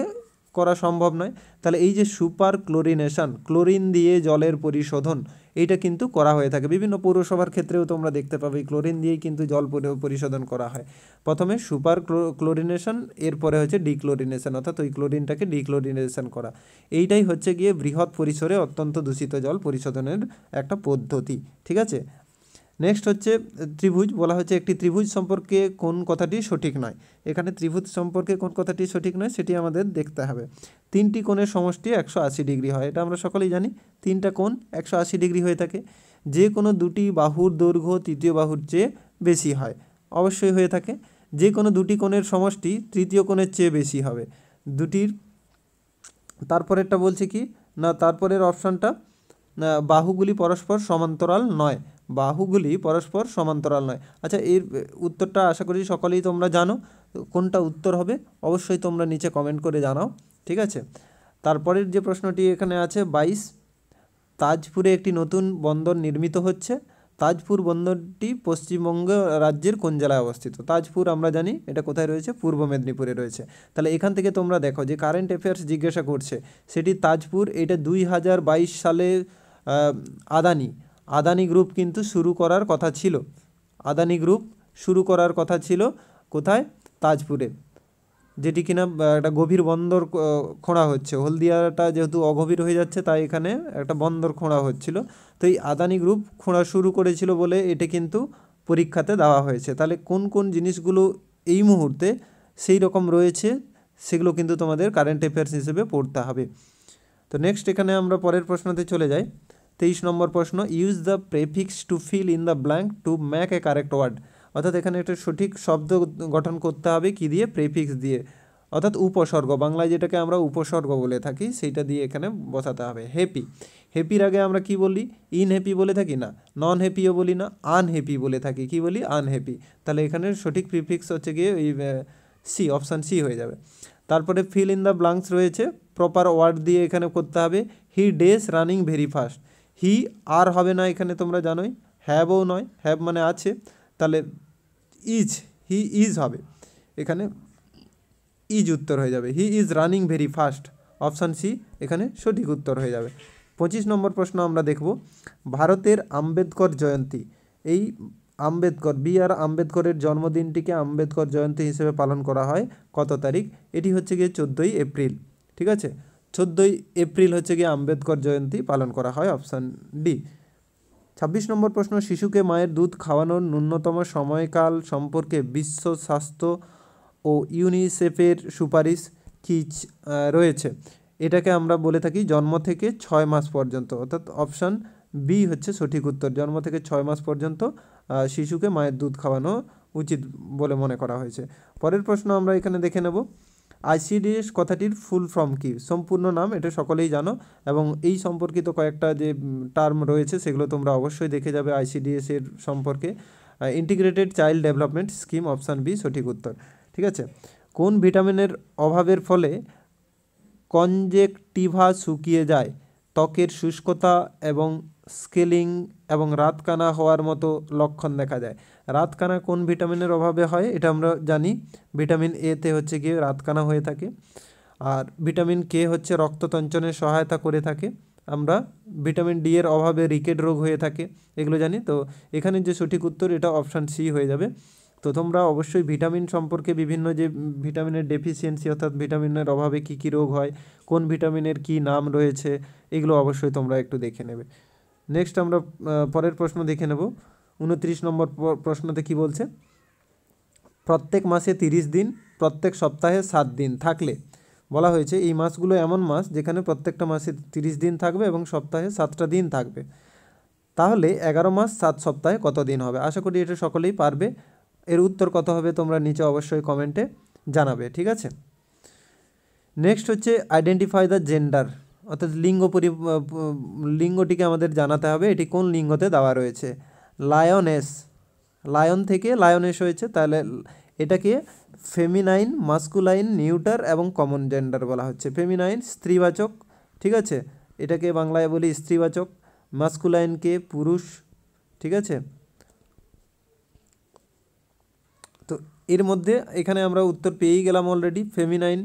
করা সম্ভব নয়। তাহলে এই যে সুপার ক্লোরিনেশন, ক্লোরিন দিয়ে জলের পরিশোধন, এইটা কিন্তু করা হয়ে থাকে বিভিন্ন পৌরসভার ক্ষেত্রেও তোমরা দেখতে পাবে ক্লোরিন দিয়েই কিন্তু জল পরিশোধন করা হয়। প্রথমে সুপার ক্লোরিনেশন, এরপরে হচ্ছে ডিক্লোরিনেশন, অর্থাৎ ওই ক্লোরিনটাকে ডিক্লোরিনেশন করা। এইটাই হচ্ছে গিয়ে বৃহৎ পরিসরে অত্যন্ত দূষিত জল পরিশোধনের একটা পদ্ধতি। ঠিক আছে, নেক্সট হচ্ছে ত্রিভুজ, বলা হচ্ছে একটি ত্রিভুজ সম্পর্কে কোন কথাটি সঠিক নয়। এখানে ত্রিভুজ সম্পর্কে কোন কথাটি সঠিক নয় সেটি আমাদের দেখতে হবে। তিনটি কোণের সমষ্টি 180 ডিগ্রি হয়, এটা আমরা সকলেই জানি। তিনটা কোণ 180 ডিগ্রি হয়ে থাকে। যে কোনো দুটি বাহুর দৈর্ঘ্য তৃতীয় বাহুর চেয়ে বেশি হয়, অবশ্যই হয়ে থাকে। যে কোনো দুটি কোণের সমষ্টি তৃতীয় কোণের চেয়ে বেশি হবে। দুটির তারপরেরটা বলছে কি না, তারপরের অপশানটা বাহুগুলি পরস্পর সমান্তরাল নয়, বাহুগুলি পরস্পর সমান্তরাল নয়। আচ্ছা, এর উত্তরটা আশা করি সকলেই তোমরা জানো। কোনটা উত্তর হবে অবশ্যই তোমরা নিচে কমেন্ট করে জানাও, ঠিক আছে। তারপরের যে প্রশ্নটি এখানে আছে 22, তাজপুরে একটি নতুন বন্দর নির্মিত হচ্ছে। তাজপুর বন্দরটি পশ্চিমবঙ্গ রাজ্যের কোন জেলায় অবস্থিত? তাজপুর আমরা জানি এটা কোথায় রয়েছে, পূর্ব মেদিনীপুরে রয়েছে। তাহলে এখান থেকে তোমরা দেখো যে কারেন্ট অ্যাফেয়ার্স জিজ্ঞাসা করছে, সেটি তাজপুর, এটা 2022 সালে আদানি গ্রুপ কিন্তু শুরু করার কথা ছিল। আদানি গ্রুপ শুরু করার কথা ছিল কোথায়? তাজপুরে, যেটি কিনা একটা গভীর বন্দর খোঁড়া হচ্ছে। হলদিয়াটা যেহেতু অগভীর হয়ে যাচ্ছে তাই এখানে একটা বন্দর খোঁড়া হচ্ছিল। তো এই আদানি গ্রুপ খোঁড়া শুরু করেছিল বলে এটা কিন্তু পরীক্ষাতে দেওয়া হয়েছে। তাহলে কোন কোন জিনিসগুলো এই মুহূর্তে সেই রকম রয়েছে সেগুলো কিন্তু তোমাদের কারেন্ট অ্যাফেয়ার্স হিসেবে পড়তে হবে। তো নেক্সট এখানে আমরা পরের প্রশ্নতে চলে যাই। 23 নম্বর প্রশ্ন, use the prefix to fill in the blank to make a correct word. অর্থাৎ এখানে একটা সঠিক শব্দ গঠন করতে হবে কি দিয়ে? প্রেফিক্স দিয়ে, অর্থাৎ উপসর্গ, বাংলায় যেটাকে আমরা উপসর্গ বলে থাকি সেইটা দিয়ে এখানে বসাতে হবে। হ্যাপি, হ্যাপির আগে আমরা কি বলি? ইন হ্যাপি বলে থাকি না, নন হ্যাপিও বলি না, আনহ্যাপি বলে থাকি। কি বলি? আনহ্যাপি। তাহলে এখানে সঠিক প্রিফিক্স হচ্ছে গিয়ে ওই সি, অপশান সি হয়ে যাবে। তারপরে ফিল ইন দ্য ব্ল্যাঙ্কস রয়েছে, প্রপার ওয়ার্ড দিয়ে এখানে করতে হবে। হি ডেজ রানিং ভেরি ফাস্ট। হি আর হবে না এখানে, তোমরা জানোই। হ্যাভও নয়, হ্যাভ মানে আছে। তাহলে ইজ, হি ইজ হবে এখানে, ইজ উত্তর হয়ে যাবে। He is running very fast, option C এখানে সঠিক উত্তর হয়ে যাবে। 25 নম্বর প্রশ্ন আমরা দেখব, ভারতের আম্বেদকর জয়ন্তী। এই আম্বেদকর, বি আর আম্বেদকরের জন্মদিনটিকে আম্বেদকর জয়ন্তী হিসেবে পালন করা হয় কত তারিখ? এটি হচ্ছে গিয়ে 14ই এপ্রিল, ঠিক আছে। 14ই এপ্রিল হচ্ছে গিয়ে আম্বেদকর জয়ন্তী পালন করা হয়, অপশান ডি। 26 নম্বর প্রশ্ন, শিশুকে মায়ের দুধ খাওয়ানোর ন্যূনতম সময়কাল সম্পর্কে বিশ্ব স্বাস্থ্য ও ইউনিসেফের সুপারিশ কি রয়েছে? এটাকে আমরা বলে থাকি জন্ম থেকে 6 মাস পর্যন্ত, অর্থাৎ অপশান বি হচ্ছে সঠিক উত্তর। জন্ম থেকে 6 মাস পর্যন্ত শিশুকে মায়ের দুধ খাওয়ানো উচিত বলে মনে করা হয়েছে। পরের প্রশ্ন আমরা এখানে দেখে নেব, আইসিডিএস কথাটির ফুল ফর্ম কি? সম্পূর্ণ নাম এটা সকলেই জানো, এবং এই সম্পর্কিত কয়েকটা যে টার্ম রয়েছে সেগুলো তোমরা অবশ্যই দেখে যাবে আইসিডিএস এর সম্পর্কে। Integrated child development scheme, option B সঠিক উত্তর, ঠিক আছে। কোন ভিটামিনের অভাবের ফলে কনজেক্টিভা শুকিয়ে যায়? ত্বকের শুষ্কতা এবং স্কেলিং এবং রাতকানা হওয়ার মতো লক্ষণ দেখা যায়। রাতকানা কোন ভিটামিনের অভাবে হয়? এটা আমরা জানি, ভিটামিন এতে হচ্ছে গিয়ে রাতকানা হয়ে থাকে। আর ভিটামিন কে হচ্ছে রক্ততঞ্চনে সহায়তা করে থাকে। আমরা ভিটামিন ডি এর অভাবে রিকেট রোগ হয়ে থাকে, এগুলো জানি। তো এখানে যে সঠিক উত্তর এটা অপশান সি হয়ে যাবে। তো তোমরা অবশ্যই ভিটামিন সম্পর্কে, বিভিন্ন যে ভিটামিনের ডেফিসিয়েন্সি অর্থাৎ ভিটামিনের অভাবে কী কী রোগ হয়, কোন ভিটামিনের কী নাম রয়েছে, এগুলো অবশ্যই তোমরা একটু দেখে নেবে। নেক্সট আমরা পরের প্রশ্ন দেখে নেব। 29 নম্বর প্রশ্নতে কি বলছে, প্রত্যেক মাসে 30 দিন, প্রত্যেক সপ্তাহে 7 দিন থাকলে, বলা হয়েছে এই মাসগুলো এমন মাস যেখানে প্রত্যেকটা মাসে 30 দিন থাকবে এবং সপ্তাহে 7টা দিন থাকবে। তাহলে 11 মাস 7 সপ্তাহে কত দিন হবে? আশা করি এটা সকলেই পারবে। এর উত্তর কত হবে তোমরা নিচে অবশ্যই কমেন্টে জানাবে, ঠিক আছে। নেক্সট হচ্ছে আইডেন্টিফাই দ্য জেন্ডার, অর্থাৎ লিঙ্গটিকে আমাদের জানাতে হবে, এটি কোন লিঙ্গতে দেওয়া রয়েছে। লায়নেস, লায়ন থেকে লায়নেস হয়েছে, তাহলে এটাকে ফেমিনাইন, মাস্কুলাইন, নিউটার এবং কমন জেন্ডার বলা হচ্ছে। ফেমিনাইন স্ত্রীবাচক, ঠিক আছে, এটাকে বাংলায় বলি স্ত্রীবাচক। মাস্কুলাইনকে পুরুষ, ঠিক আছে। তো এর মধ্যে এখানে আমরা উত্তর পেয়েই গেলাম অলরেডি। ফেমিনাইন,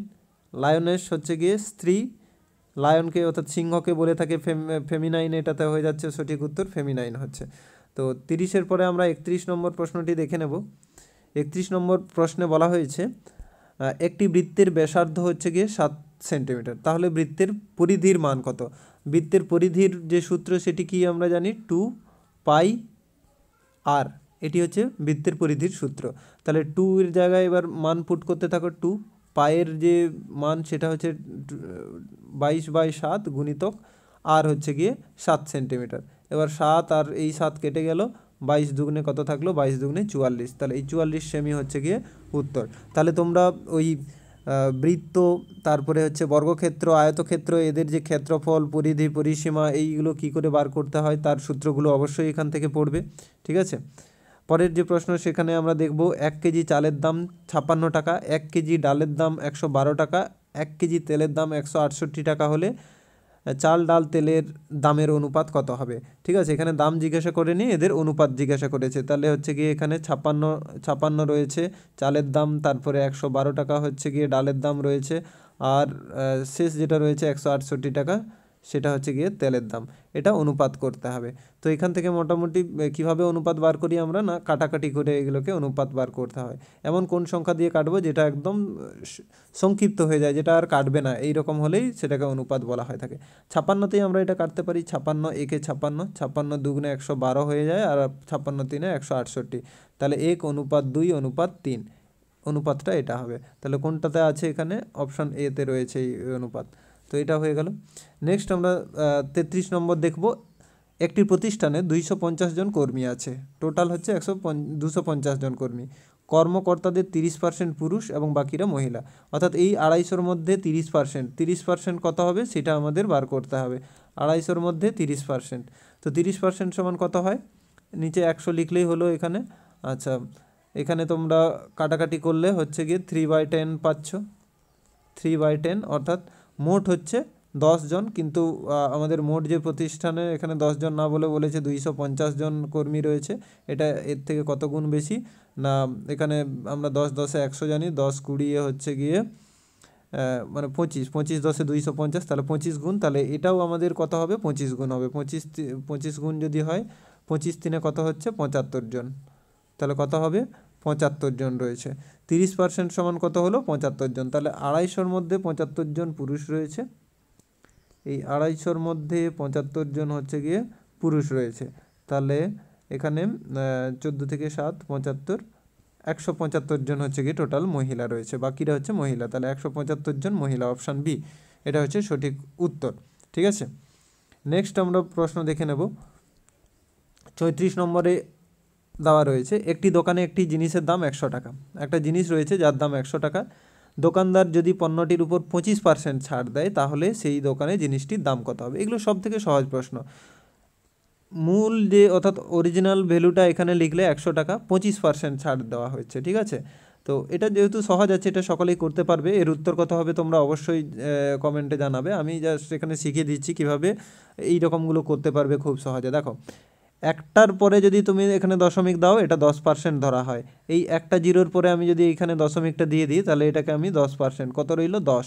লায়নেস হচ্ছে গিয়ে স্ত্রী, লায়নকে অর্থাৎ সিংহকে বলে থাকে ফেমিনাইন, এটাতে হয়ে যাচ্ছে সঠিক উত্তর, ফেমিনাইন হচ্ছে। তো 30-এর পরে আমরা 31 নম্বর প্রশ্নটি দেখে নেব। 31 নম্বর প্রশ্নে বলা হয়েছে একটি বৃত্তের ব্যাসার্ধ হচ্ছে গিয়ে 7 সেন্টিমিটার, তাহলে বৃত্তের পরিধির মান কত? বৃত্তের পরিধির যে সূত্র সেটি কি আমরা জানি, 2 পাই আর এটি হচ্ছে বৃত্তের পরিধির সূত্র। তাহলে 2 এর জায়গায় এবার মান পুট করতে থাকো। 2 পায়ের যে মান সেটা হচ্ছে 22/7 গুণিতক আর হচ্ছে গিয়ে 7 সেন্টিমিটার। এবার 7 আর এই 7 কেটে গেল, 22 দুগুণে কত থাকলো, 22 দুগুণে 44। তাহলে এই 44 সেমি হচ্ছে গিয়ে উত্তর। তাহলে তোমরা ওই বৃত্ত, তারপরে হচ্ছে বর্গক্ষেত্র, আয়তক্ষেত্র, এদের যে ক্ষেত্রফল, পরিধি, পরিসীমা, এইগুলো কি করে বার করতে হয় তার সূত্রগুলো অবশ্যই এখান থেকে পড়বে। ঠিক আছে, পরের যে প্রশ্ন সেখানে আমরা দেখব 1 কেজি চালের দাম 56 টাকা, 1 কেজি ডালের দাম 112 টাকা, 1 কেজি তেলের দাম 168 টাকা হলে চাল, ডাল, তেলের দামের অনুপাত কত হবে। ঠিক আছে, এখানে দাম জিজ্ঞাসা করেনি, এদের অনুপাত জিজ্ঞাসা করেছে। তাহলে হচ্ছে গিয়ে এখানে 56 রয়েছে চালের দাম, তারপরে 112 টাকা হচ্ছে গিয়ে ডালের দাম রয়েছে, আর শেষ যেটা রয়েছে 168 টাকা সেটা হচ্ছে গিয়ে তেলের দাম। এটা অনুপাত করতে হবে। তো এখান থেকে মোটামুটি কিভাবে অনুপাত বার করি আমরা, না কাটাকাটি করে এগুলোকে অনুপাত বার করতে হয়। এমন কোন সংখ্যা দিয়ে কাটবো যেটা একদম সংক্ষিপ্ত হয়ে যায়, যেটা আর কাটবে না, এই রকম হলেই সেটাকে অনুপাত বলা হয় থাকে। 56তেই আমরা এটা কাটতে পারি। 56 একে 56, 56 দুগুণে 112 হয়ে যায়, আর 56 তিনে 168। তাহলে 1:2:3 অনুপাতটা এটা হবে। তাহলে কোনটাতে আছে, এখানে অপশান এতে রয়েছে এই অনুপাত। তো এটা হয়ে গেল। নেক্সট আমরা 33 নম্বর দেখব। একটি প্রতিষ্ঠানে 250 জন কর্মী আছে, টোটাল হচ্ছে 250 জন কর্মী। কর্মকর্তাদের 30% পুরুষ এবং বাকিরা মহিলা, অর্থাৎ এই 250-র মধ্যে 30% কত হবে সেটা আমাদের বার করতে হবে। 250-র মধ্যে 30%, তো 30% সমান কত হয়, নিচে 100 লিখলেই হলো এখানে। আচ্ছা, এখানে তোমরা কাটাকাটি করলে হচ্ছে গিয়ে 3/10 পাচ্ছ, 3/10, অর্থাৎ মোট হচ্ছে 10 জন, কিন্তু আমাদের মোট যে প্রতিষ্ঠানে এখানে 10 জন না বলে বলেছে 250 জন কর্মী রয়েছে। এটা এর থেকে কত গুণ বেশি, না এখানে আমরা 10 10-এ 100 জানি, 10 20 হচ্ছে গিয়ে মানে 25, 25 10-এ 250, তাহলে 25 গুণ। তাহলে এটাও আমাদের কত হবে, 25 গুণ হবে। 25 গুণ যদি হয়, 25 তিনে কত হচ্ছে, 75 জন। তাহলে কত হবে, 75 জন রয়েছে। 30% সমান কত হলো, 75 জন। তাহলে 250-র মধ্যে 75 জন পুরুষ রয়েছে, এই 250-র মধ্যে 75 জন হচ্ছে গিয়ে পুরুষ রয়েছে। তাহলে এখানে 14 থেকে 7 75, 175 জন হচ্ছে গিয়ে টোটাল মহিলা রয়েছে, বাকিরা হচ্ছে মহিলা। তাহলে 175 জন মহিলা, অপশান বি এটা হচ্ছে সঠিক উত্তর। ঠিক আছে, নেক্সট আমরা প্রশ্ন দেখে নেব। 34 নম্বরে দেওয়া রয়েছে, একটি দোকানে একটি জিনিসের দাম 100 টাকা। একটা জিনিস রয়েছে যার দাম 100 টাকা। দোকানদার যদি পণ্যটির উপর 25% ছাড় দেয় তাহলে সেই দোকানে জিনিসটির দাম কত হবে। এগুলো সব থেকে সহজ প্রশ্ন। মূল যে অর্থাৎ অরিজিনাল ভ্যালুটা এখানে লিখলে 100 টাকা, 25% ছাড় দেওয়া হয়েছে। ঠিক আছে, তো এটা যেহেতু সহজ আছে, এটা সকলেই করতে পারবে। এর উত্তর কত হবে তোমরা অবশ্যই কমেন্টে জানাবে। আমি জাস্ট এখানে শিখিয়ে দিচ্ছি কীভাবে এই রকমগুলো করতে পারবে খুব সহজে। দেখো, একটার পরে যদি তুমি এখানে দশমিক দাও, এটা 10% ধরা হয়। এই একটা জিরোর পরে আমি যদি এইখানে দশমিকটা দিয়ে দিই, তাহলে এটাকে আমি 10%, কত রইল 10।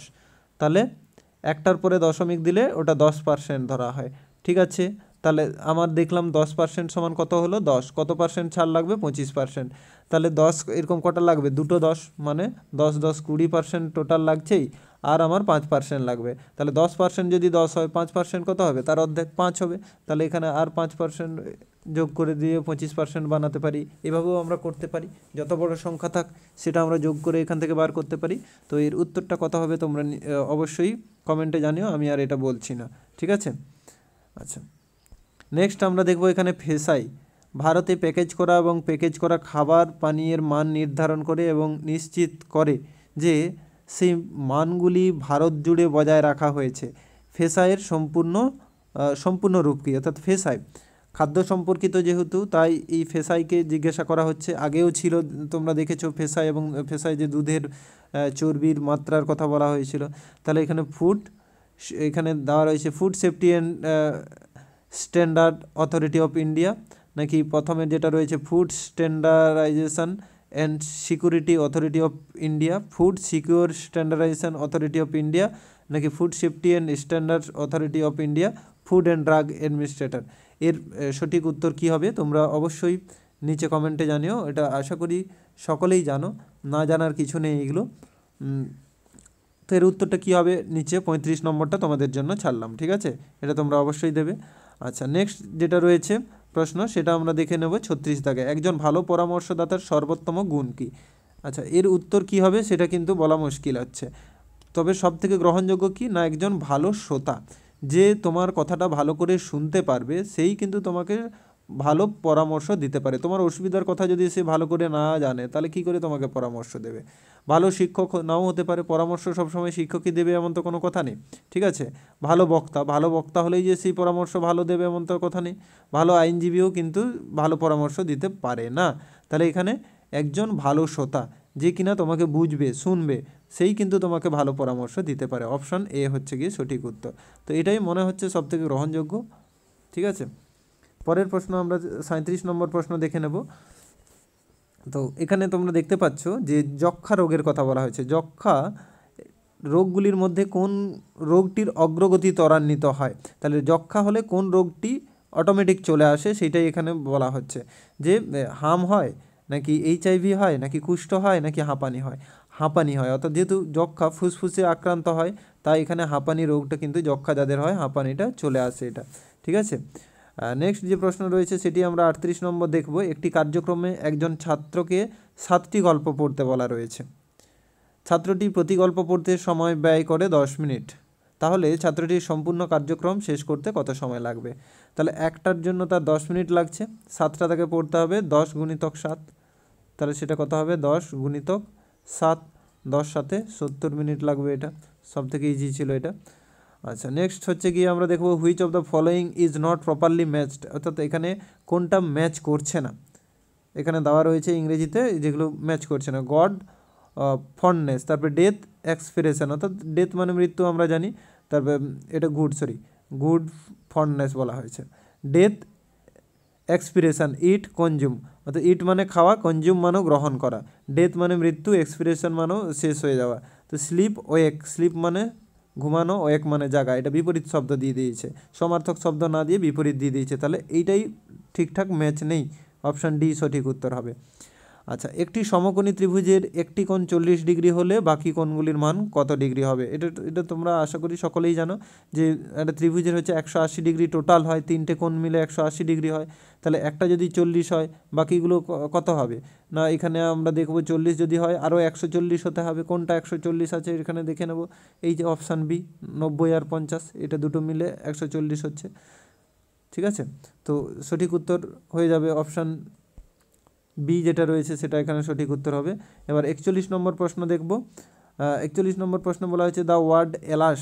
তাহলে একটার পরে দশমিক দিলে ওটা 10% ধরা হয়। ঠিক আছে, তাহলে আমার দেখলাম 10% সমান কত হলো, 10, কত পার্সেন্ট ছাড় লাগবে, 25%। তাহলে 10 এরকম কটা লাগবে, দুটো 10, মানে 10 10 20% টোটাল লাগছেই, আর আমার 5% লাগবে। তাহলে 10% যদি 10 হয়, 5% কত হবে, তার অর্ধেক 5 হবে। তাহলে এখানে আর 5% যোগ করে দিয়ে 25% বানাতে পারি। এভাবেও আমরা করতে পারি, যত বড় সংখ্যা থাক সেটা আমরা যোগ করে এখান থেকে বার করতে পারি। তো এর উত্তরটা কত হবে তোমরা অবশ্যই কমেন্টে জানিও, আমি আর এটা বলছি না। ঠিক আছে, আচ্ছা, নেক্সট আমরা দেখব এখানে ফেসাই ভারতে প্যাকেজ করা এবং প্যাকেজ করা খাবার পানীয়ের মান নির্ধারণ করে এবং নিশ্চিত করে যে সেই মানগুলি ভারত জুড়ে বজায় রাখা হয়েছে। ফেসাইয়ের সম্পূর্ণ রূপ কী, অর্থাৎ ফেসাই খাদ্য সম্পর্কিত যেহেতু, তাই এই ফেসাইকে জিজ্ঞাসা করা হচ্ছে। আগেও ছিল, তোমরা দেখেছো ফেসাই, এবং ফেসাই যে দুধের চর্বির মাত্রার কথা বলা হয়েছিল। তাহলে এখানে এখানে দেওয়া রয়েছে food safety and standard authority of India, নাকি প্রথমে যেটা রয়েছে food standardization and security authority of India, food secure standardization authority of India, নাকি food safety and standard authority of India, food and drug administrator. এর সঠিক উত্তর কী হবে তোমরা অবশ্যই নিচে কমেন্টে জানিও। এটা আশা করি সকলেই জানো, না জানার কিছু নেই এগুলো। তো এর উত্তরটা কী হবে, নিচে 35 নম্বরটা তোমাদের জন্য ছাড়লাম। ঠিক আছে, এটা তোমরা অবশ্যই দেবে। আচ্ছা, নেক্সট যেটা রয়েছে প্রশ্ন, সেটা আমরা দেখে নেব 36 দাগে। একজন ভালো পরামর্শদাতার সর্বোত্তম গুণ কী? আচ্ছা, এর উত্তর কি হবে সেটা কিন্তু বলা মুশকিল হচ্ছে। তবে সবথেকে গ্রহণযোগ্য কি না, একজন ভালো শ্রোতা, যে তোমার কথাটা ভালো করে শুনতে পারবে, সেই কিন্তু তোমাকে ভালো পরামর্শ দিতে পারে। তোমার অসুবিধার কথা যদি সে ভালো করে না জানে, তাহলে কি করে তোমাকে পরামর্শ দেবে? ভালো শিক্ষক নাও হতে পারে, পরামর্শ সবসময় শিক্ষকই দেবে এমন তো কোনো কথা নেই, ঠিক আছে? ভালো বক্তা হলেই যে সেই পরামর্শ ভালো দেবে এমন তো কথা নেই। ভালো আইনজীবীও কিন্তু ভালো পরামর্শ দিতে পারে না। তাহলে এখানে একজন ভালো শ্রোতা, যে কিনা তোমাকে বুঝবে, শুনবে, সেই কিন্তু তোমাকে ভালো পরামর্শ দিতে পারে। অপশন এ হচ্ছে গিয়ে সঠিক উত্তর। তো এটাই মনে হচ্ছে সবথেকে গ্রহণযোগ্য, ঠিক আছে? পরের প্রশ্ন আমরা 37 নম্বর প্রশ্ন দেখে নেব। তো এখানে তোমরা দেখতে পাচ্ছ যে যক্ষ্মা রোগের কথা বলা হয়েছে। যক্ষ্মা রোগগুলির মধ্যে কোন রোগটির অগ্রগতি ত্বরান্বিত হয়? তাহলে যক্ষ্মা হলে কোন রোগটি অটোমেটিক চলে আসে সেটাই এখানে বলা হচ্ছে, যে হাম হয় নাকি HIV হয় নাকি কুষ্ঠ হয় নাকি হাঁপানি হয়। হাঁপানি হয়, অর্থাৎ যেহেতু যক্ষ্মা ফুসফুসে আক্রান্ত হয়, তাই এখানে হাঁপানি রোগটা কিন্তু যক্ষ্মা যাদের হয় হাঁপানিটা চলে আসে, এটা ঠিক আছে। নেক্সট যে প্রশ্ন রয়েছে সেটি আমরা 38 নম্বর দেখব। একটি কার্যক্রমে একজন ছাত্রকে 7টি গল্প পড়তে বলা রয়েছে। ছাত্রটি প্রতি গল্প পড়তে সময় ব্যয় করে 10 মিনিট। তাহলে ছাত্রটির সম্পূর্ণ কার্যক্রম শেষ করতে কত সময় লাগবে? তাহলে একটার জন্য তার 10 মিনিট লাগছে, 7টা তাকে পড়তে হবে, 10 গুণিতক 7, তাহলে সেটা কত হবে? 10 গুণিতক 7, 10 7 70 মিনিট লাগবে। এটা সব থেকে ইজি ছিল এটা। আচ্ছা, নেক্সট হচ্ছে গিয়ে আমরা দেখব which of the following is not properly matched, অর্থাৎ এখানে কোনটা ম্যাচ করছে না। এখানে দেওয়া রয়েছে ইংরেজিতে যেগুলো ম্যাচ করছে না। গড, ফন্ডনেস, তারপরে ডেথ এক্সপিরেশন, অর্থাৎ ডেথ মানে মৃত্যু আমরা জানি, তারপরে এটা গুড ফন্ডনেস বলা হয়েছে। ডেথ এক্সপিরেশন, ইট কনজিউম, অর্থাৎ ইট মানে খাওয়া, কনজিউম মানেও গ্রহণ করা, ডেথ মানে মৃত্যু, এক্সপিরেশন মানেও শেষ হয়ে যাওয়া। তো স্লিপ মানে ঘুমানো, ওয়েক মানে জাগা, এটা বিপরীত শব্দ দিয়ে দিয়েছে, সমার্থক শব্দ না দিয়ে বিপরীত দিয়ে দিয়েছে, তাহলে এইটাই ঠিকঠাক ম্যাচ নেই। অপশান ডি সঠিক উত্তর হবে। আচ্ছা, একটি সমকোণী ত্রিভুজের একটি কোণ 40 ডিগ্রি হলে বাকি কোণগুলির মান কত ডিগ্রি হবে? এটা তোমরা আশা করি সকলেই জানো, যে একটা ত্রিভুজের হচ্ছে 180 ডিগ্রি টোটাল হয়, 3টে কোণ মিলে 180 ডিগ্রি হয়। তাহলে একটা যদি 40 হয়, বাকিগুলো কত হবে? না, এখানে আমরা দেখব 40 যদি হয় আরও 140 হতে হবে। কোনটা 140 আছে এখানে দেখে নেব। এই যে অপশান বি, 90 আর 50, এটা দুটো মিলে 140 হচ্ছে, ঠিক আছে? তো সঠিক উত্তর হয়ে যাবে অপশান বি, যেটা রয়েছে সেটা এখানে সঠিক উত্তর হবে। এবার 41 নম্বর প্রশ্ন দেখব। 41 নম্বর প্রশ্ন বলা হয়েছে দ্য ওয়ার্ড এলাস,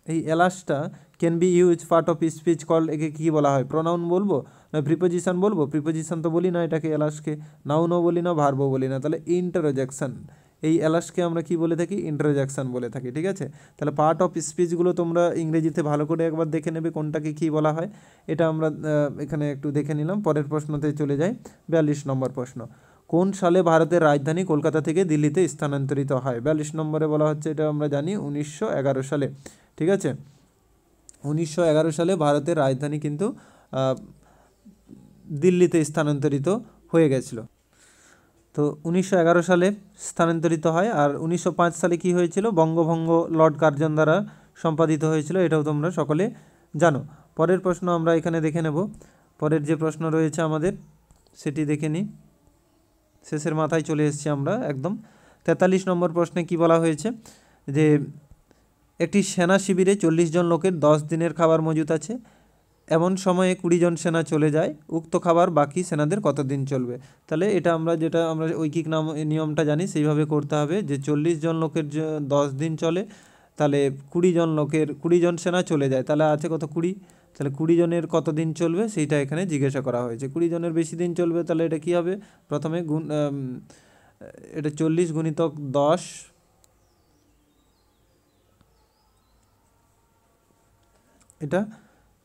এই এলাসটা can be use part of speech called, একে কী বলা হয়? প্রোনাউন বলবো না প্রিপোজিশন বলবো? প্রিপোজিশন তো বলি না এটাকে, এলাসকে নাউনও বলি না, ভার্বও বলি না, তাহলে ইন্টারোজেকশন। এই এলাসকে আমরা কি বলে থাকি? ইন্টারোজেকশন বলে থাকি, ঠিক আছে? তাহলে পার্ট অফ স্পিচগুলো তোমরা ইংরেজিতে ভালো করে একবার দেখে নেবে কোনটাকে কী বলা হয়। এটা আমরা এখানে একটু দেখে নিলাম। পরের প্রশ্নতে চলে যাই, 42 নম্বর প্রশ্ন। কোন সালে ভারতের রাজধানী কলকাতা থেকে দিল্লিতে স্থানান্তরিত হয়? 42 নম্বরে বলা হচ্ছে, এটা আমরা জানি 1911 সালে, ঠিক আছে? 1911 সালে ভারতের রাজধানী কিন্তু দিল্লিতে স্থানান্তরিত হয়ে গেছিল। তো 1911 সালে স্থানান্তরিত হয়। আর 1905 সালে কি হয়েছিল? বঙ্গভঙ্গ লর্ড কার্জন দ্বারা সম্পাদিত হয়েছিল, এটাও তোমরা সকলে জানো। পরের প্রশ্ন আমরা এখানে দেখে নেব। পরের যে প্রশ্ন রয়েছে আমাদের সেটি দেখে নিই, শেষের মাথায় চলে এসেছি আমরা একদম। 43 নম্বর প্রশ্নে কি বলা হয়েছে, যে একটি সেনা শিবিরে 40 জন লোকের 10 দিনের খাবার মজুত আছে, এমন সময়ে 20 জন সেনা চলে যায়, উক্ত খাবার বাকি সেনাদের কতদিন চলবে? তাহলে এটা আমরা ঐকিক নিয়মটা জানি, সেইভাবে করতে হবে, যে 40 জন লোকের 10 দিন চলে, তাহলে 20 জন সেনা চলে যায়, তাহলে আছে কত? 20। তাহলে 20 জনের কত দিন চলবে সেইটা এখানে জিজ্ঞাসা করা হয়েছে। 20 জনের বেশি দিন চলবে, তাহলে এটা কী হবে? প্রথমে এটা 40 গুণিতক 10, এটা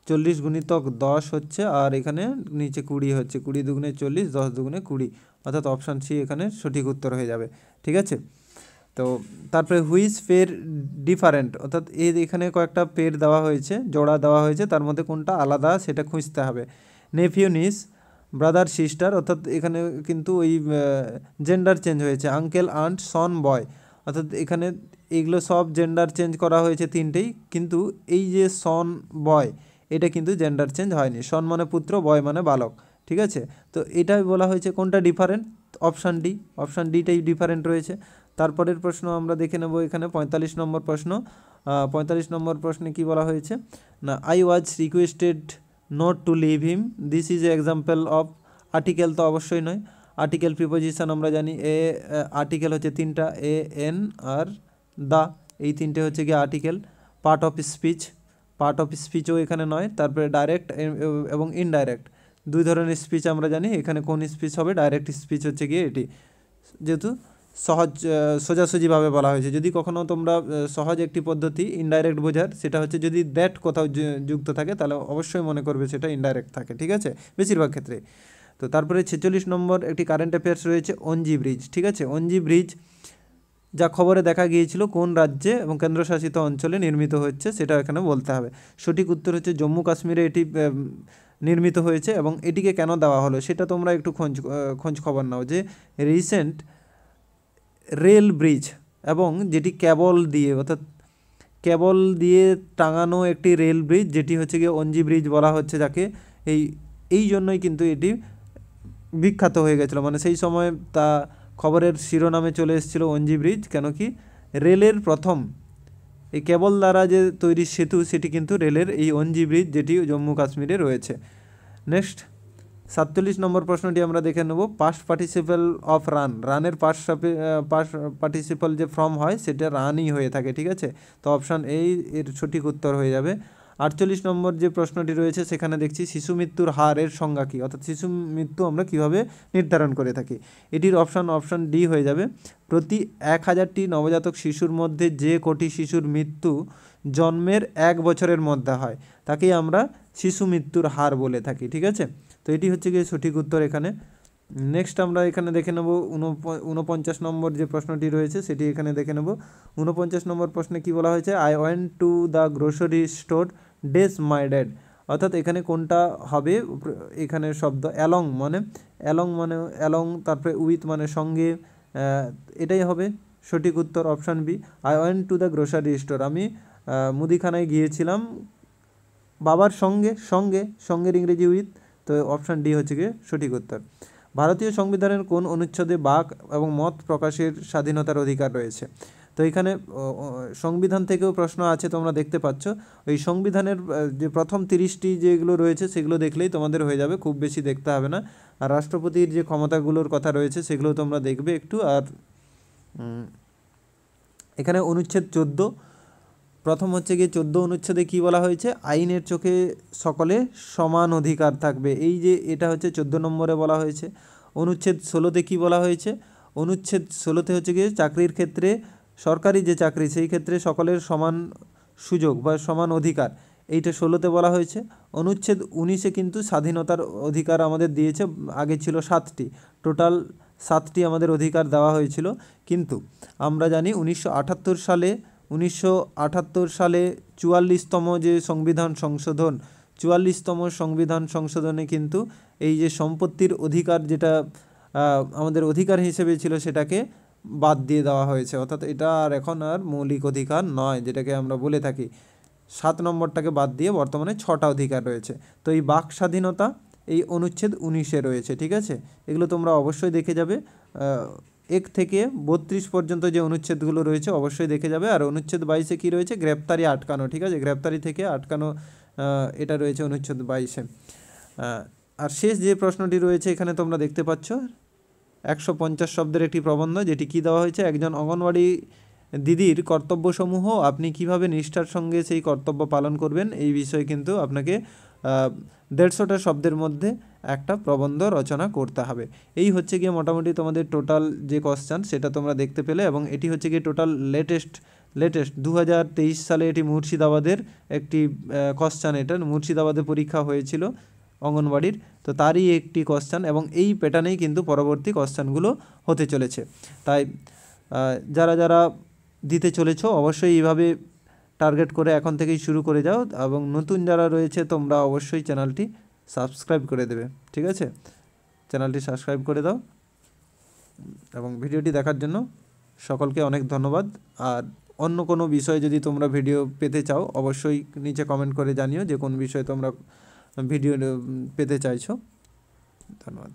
40 গুণিতক 10 হচ্ছে, আর এখানে নিচে 20 হচ্ছে, 20 দুগুণে 40, 10 দুগুণে 20, অর্থাৎ অপশান সি এখানে সঠিক উত্তর হয়ে যাবে, ঠিক আছে? তো তারপরে হুইচ পের ডিফারেন্ট, অর্থাৎ এখানে কয়েকটা পের দেওয়া হয়েছে, জোড়া দেওয়া হয়েছে, তার মধ্যে কোনটা আলাদা সেটা খুঁজতে হবে। নেফিউ নিস, ব্রাদার সিস্টার, অর্থাৎ এখানে কিন্তু ওই জেন্ডার চেঞ্জ হয়েছে। আঙ্কেল আন্ট, সন বয়, অর্থাৎ এখানে এগুলো সব জেন্ডার চেঞ্জ করা হয়েছে তিনটেই, কিন্তু এই যে সন বয়, এটা কিন্তু জেন্ডার চেঞ্জ হয়নি। সন মানে পুত্র, বয় মানে বালক, ঠিক আছে। তো এটাই বলা হয়েছে কোনটা ডিফারেন্ট, অপশান ডিটাই ডিফারেন্ট রয়েছে। তারপরের প্রশ্ন আমরা দেখে নেব এখানে 45 নম্বর প্রশ্ন। 45 নম্বর প্রশ্নে কি বলা হয়েছে না, I was requested not to leave him, this is a example of. Article তো অবশ্যই নয়, আর্টিকেল প্রিপোজিশন আমরা জানি আর্টিকেল হচ্ছে তিনটা, এ এন আর দা, এই তিনটে হচ্ছে গিয়ে আর্টিকেল। পার্ট অফ স্পিচও এখানে নয়। তারপরে ডাইরেক্ট এবং ইনডাইরেক্ট দুই ধরনের স্পিচ আমরা জানি, এখানে কোন স্পিচ হবে, ডাইরেক্ট স্পিচ হচ্ছে গিয়ে এটি, যেহেতু সোজাসুজিভাবে বলা হয়েছে। যদি কখনও তোমরা সহজ একটি পদ্ধতি ইনডাইরেক্ট বোঝার, সেটা হচ্ছে যদি দ্যাট কোথাও যুক্ত থাকে তাহলে অবশ্যই মনে করবে সেটা ইনডাইরেক্ট থাকে, ঠিক আছে, বেশিরভাগ ক্ষেত্রে। তো তারপরে 46 নম্বর একটি কারেন্ট অ্যাফেয়ার্স রয়েছে, অঞ্জি ব্রিজ, ঠিক আছে। অঞ্জি ব্রিজ যা খবরে দেখা গিয়েছিল কোন রাজ্যে এবং কেন্দ্রশাসিত অঞ্চলে নির্মিত হচ্ছে সেটা এখানে বলতে হবে। সঠিক উত্তর হচ্ছে জম্মু কাশ্মীরে এটি নির্মিত হয়েছে। এবং এটিকে কেন দেওয়া হলো সেটা তোমরা একটু খোঁজ খবর নাও, যে রিসেন্ট রেল ব্রিজ এবং যেটি কেবল দিয়ে, অর্থাৎ কেবল দিয়ে টাঙানো একটি রেল ব্রিজ, যেটি হচ্ছে গিয়ে অঞ্জি ব্রিজ বলা হচ্ছে যাকে, এই জন্যই কিন্তু এটি বিখ্যাত হয়ে গেছিলো। মানে সেই সময় তা খবরের শিরোনামে চলে এসেছিলো অঞ্জি ব্রিজ, কেন কি রেলের প্রথম এই কেবল দ্বারা যে তৈরি সেতু, সেটি কিন্তু রেলের এই অঞ্জি ব্রিজ, যেটি জম্মু কাশ্মীরে রয়েছে। নেক্সট 47 নম্বর প্রশ্নটি আমরা দেখে নেব, পাস্ট পার্টিসিপল অফ রানের পাস্ট পার্টিসিপল যে ফর্ম হয় সেটা রানই হয়ে থাকে, ঠিক আছে। তো অপশান এই এর সঠিক উত্তর হয়ে যাবে। 48 নম্বর যে প্রশ্নটি রয়েছে সেখানে দেখছি শিশু মৃত্যুর হারের সংজ্ঞা কী, অর্থাৎ শিশু মৃত্যু আমরা কীভাবে নির্ধারণ করে থাকি। এটির অপশান ডি হয়ে যাবে, প্রতি 1000টি নবজাতক শিশুর মধ্যে যে কোটি শিশুর মৃত্যু জন্মের 1 বছরের মধ্যে হয় তাকেই আমরা শিশু মৃত্যুর হার বলে থাকি, ঠিক আছে। তো এটি হচ্ছে গিয়ে সঠিক উত্তর এখানে। নেক্সট আমরা এখানে দেখে নেব 49 নম্বর যে প্রশ্নটি রয়েছে সেটি এখানে দেখে নেব। 49 নম্বর প্রশ্নে কি বলা হয়েছে, I went to the grocery store days my dad, অর্থাৎ এখানে কোনটা হবে, এখানে শব্দ অ্যালং অ্যালং, তারপরে উইথ মানে সঙ্গে, এটাই হবে সঠিক উত্তর, option B. I went to the grocery store, আমি মুদিখানায় গিয়েছিলাম বাবার সঙ্গের ইংরেজি উইথ, তো অপশান ডি হচ্ছে গিয়ে সঠিক উত্তর। ভারতীয় সংবিধানের কোন অনুচ্ছেদে বাক এবং মত প্রকাশের স্বাধীনতার অধিকার রয়েছে। তো এখানে সংবিধান থেকেও প্রশ্ন আছে, তোমরা দেখতে পাচ্ছ। ওই সংবিধানের যে প্রথম 30টি যেগুলো রয়েছে সেগুলো দেখলেই তোমাদের হয়ে যাবে, খুব বেশি দেখতে হবে না। আর রাষ্ট্রপতির যে ক্ষমতাগুলোর কথা রয়েছে সেগুলো তোমরা দেখবে একটু। আর এখানে অনুচ্ছেদ 14, প্রথম হচ্ছে গিয়ে 14 অনুচ্ছেদে কি বলা হয়েছে, আইনের চোখে সকলে সমান অধিকার থাকবে, এই যে এটা হচ্ছে 14 নম্বরে বলা হয়েছে। অনুচ্ছেদ 16তে কি বলা হয়েছে, অনুচ্ছেদ 16তে হচ্ছে গিয়ে চাকরির ক্ষেত্রে, সরকারি যে চাকরি সেই ক্ষেত্রে সকলের সমান সুযোগ বা সমান অধিকার, এইটা 16তে বলা হয়েছে। অনুচ্ছেদ 19-এ কিন্তু স্বাধীনতার অধিকার আমাদের দিয়েছে, আগে ছিল 7টি, টোটাল 7টি আমাদের অধিকার দেওয়া হয়েছিল। কিন্তু আমরা জানি 1978 সালে 44তম যে সংবিধান সংশোধন, 44তম সংবিধান সংশোধনে কিন্তু এই যে সম্পত্তির অধিকার, যেটা আমাদের অধিকার হিসেবে ছিল, সেটাকে বাদ দিয়ে দেওয়া হয়েছে, অর্থাৎ এটা আর এখন আর মৌলিক অধিকার নয়, যেটাকে আমরা বলে থাকি। 7 নম্বরটাকে বাদ দিয়ে বর্তমানে 6টা অধিকার রয়েছে। তো এই বাক স্বাধীনতা এই অনুচ্ছেদ 19-এ রয়েছে, ঠিক আছে। এগুলো তোমরা অবশ্যই দেখে যাবে, 1 থেকে 32 পর্যন্ত যে অনুচ্ছেদগুলো রয়েছে অবশ্যই দেখে যাবে। আর অনুচ্ছেদ 22-এ কী রয়েছে, গ্রেপ্তারি আটকানো, ঠিক আছে, গ্রেপ্তারি থেকে আটকানো, এটা রয়েছে অনুচ্ছেদ 22-এ। আর শেষ যে প্রশ্নটি রয়েছে এখানে তোমরা দেখতে পাচ্ছ 150 শব্দের একটি প্রবন্ধ, যেটি কি দেওয়া হয়েছে, একজন অঙ্গনওয়াড়ি দিদির কর্তব্যসমূহ আপনি কিভাবে নিষ্ঠার সঙ্গে সেই কর্তব্য পালন করবেন, এই বিষয়ে কিন্তু আপনাকে 150টা শব্দের মধ্যে একটা প্রবন্ধ রচনা করতে হবে। এই হচ্ছে গিয়ে মোটামুটি তোমাদের টোটাল যে কোশ্চেন সেটা তোমরা দেখতে পেলে। এবং এটি হচ্ছে গিয়ে টোটাল লেটেস্ট 2023 সালে এটি মুর্শিদাবাদের একটি কোশ্চেন, এটা মুর্শিদাবাদে পরীক্ষা হয়েছিল অঙ্গনওয়াড়ির, তো তারই একটি কোশ্চেন, এবং এই প্যাটার্নেই কিন্তু পরবর্তী কোশ্চেনগুলো হতে চলেছে। তাই যারা দিতে চলেছ অবশ্যই এইভাবে টার্গেট করে এখন থেকেই শুরু করে যাও, এবং নতুন যারা রয়েছে তোমরা অবশ্যই চ্যানেলটি সাবস্ক্রাইব করে দেবে, ঠিক আছে, চ্যানেলটি সাবস্ক্রাইব করে দাও। এবং ভিডিওটি দেখার জন্য সকলকে অনেক ধন্যবাদ। আর অন্য কোনো বিষয়ে যদি তোমরা ভিডিও পেতে চাও অবশ্যই নিচে কমেন্ট করে জানিও যে কোন বিষয়ে তোমরা ভিডিও পেতে চাইছো। ধন্যবাদ।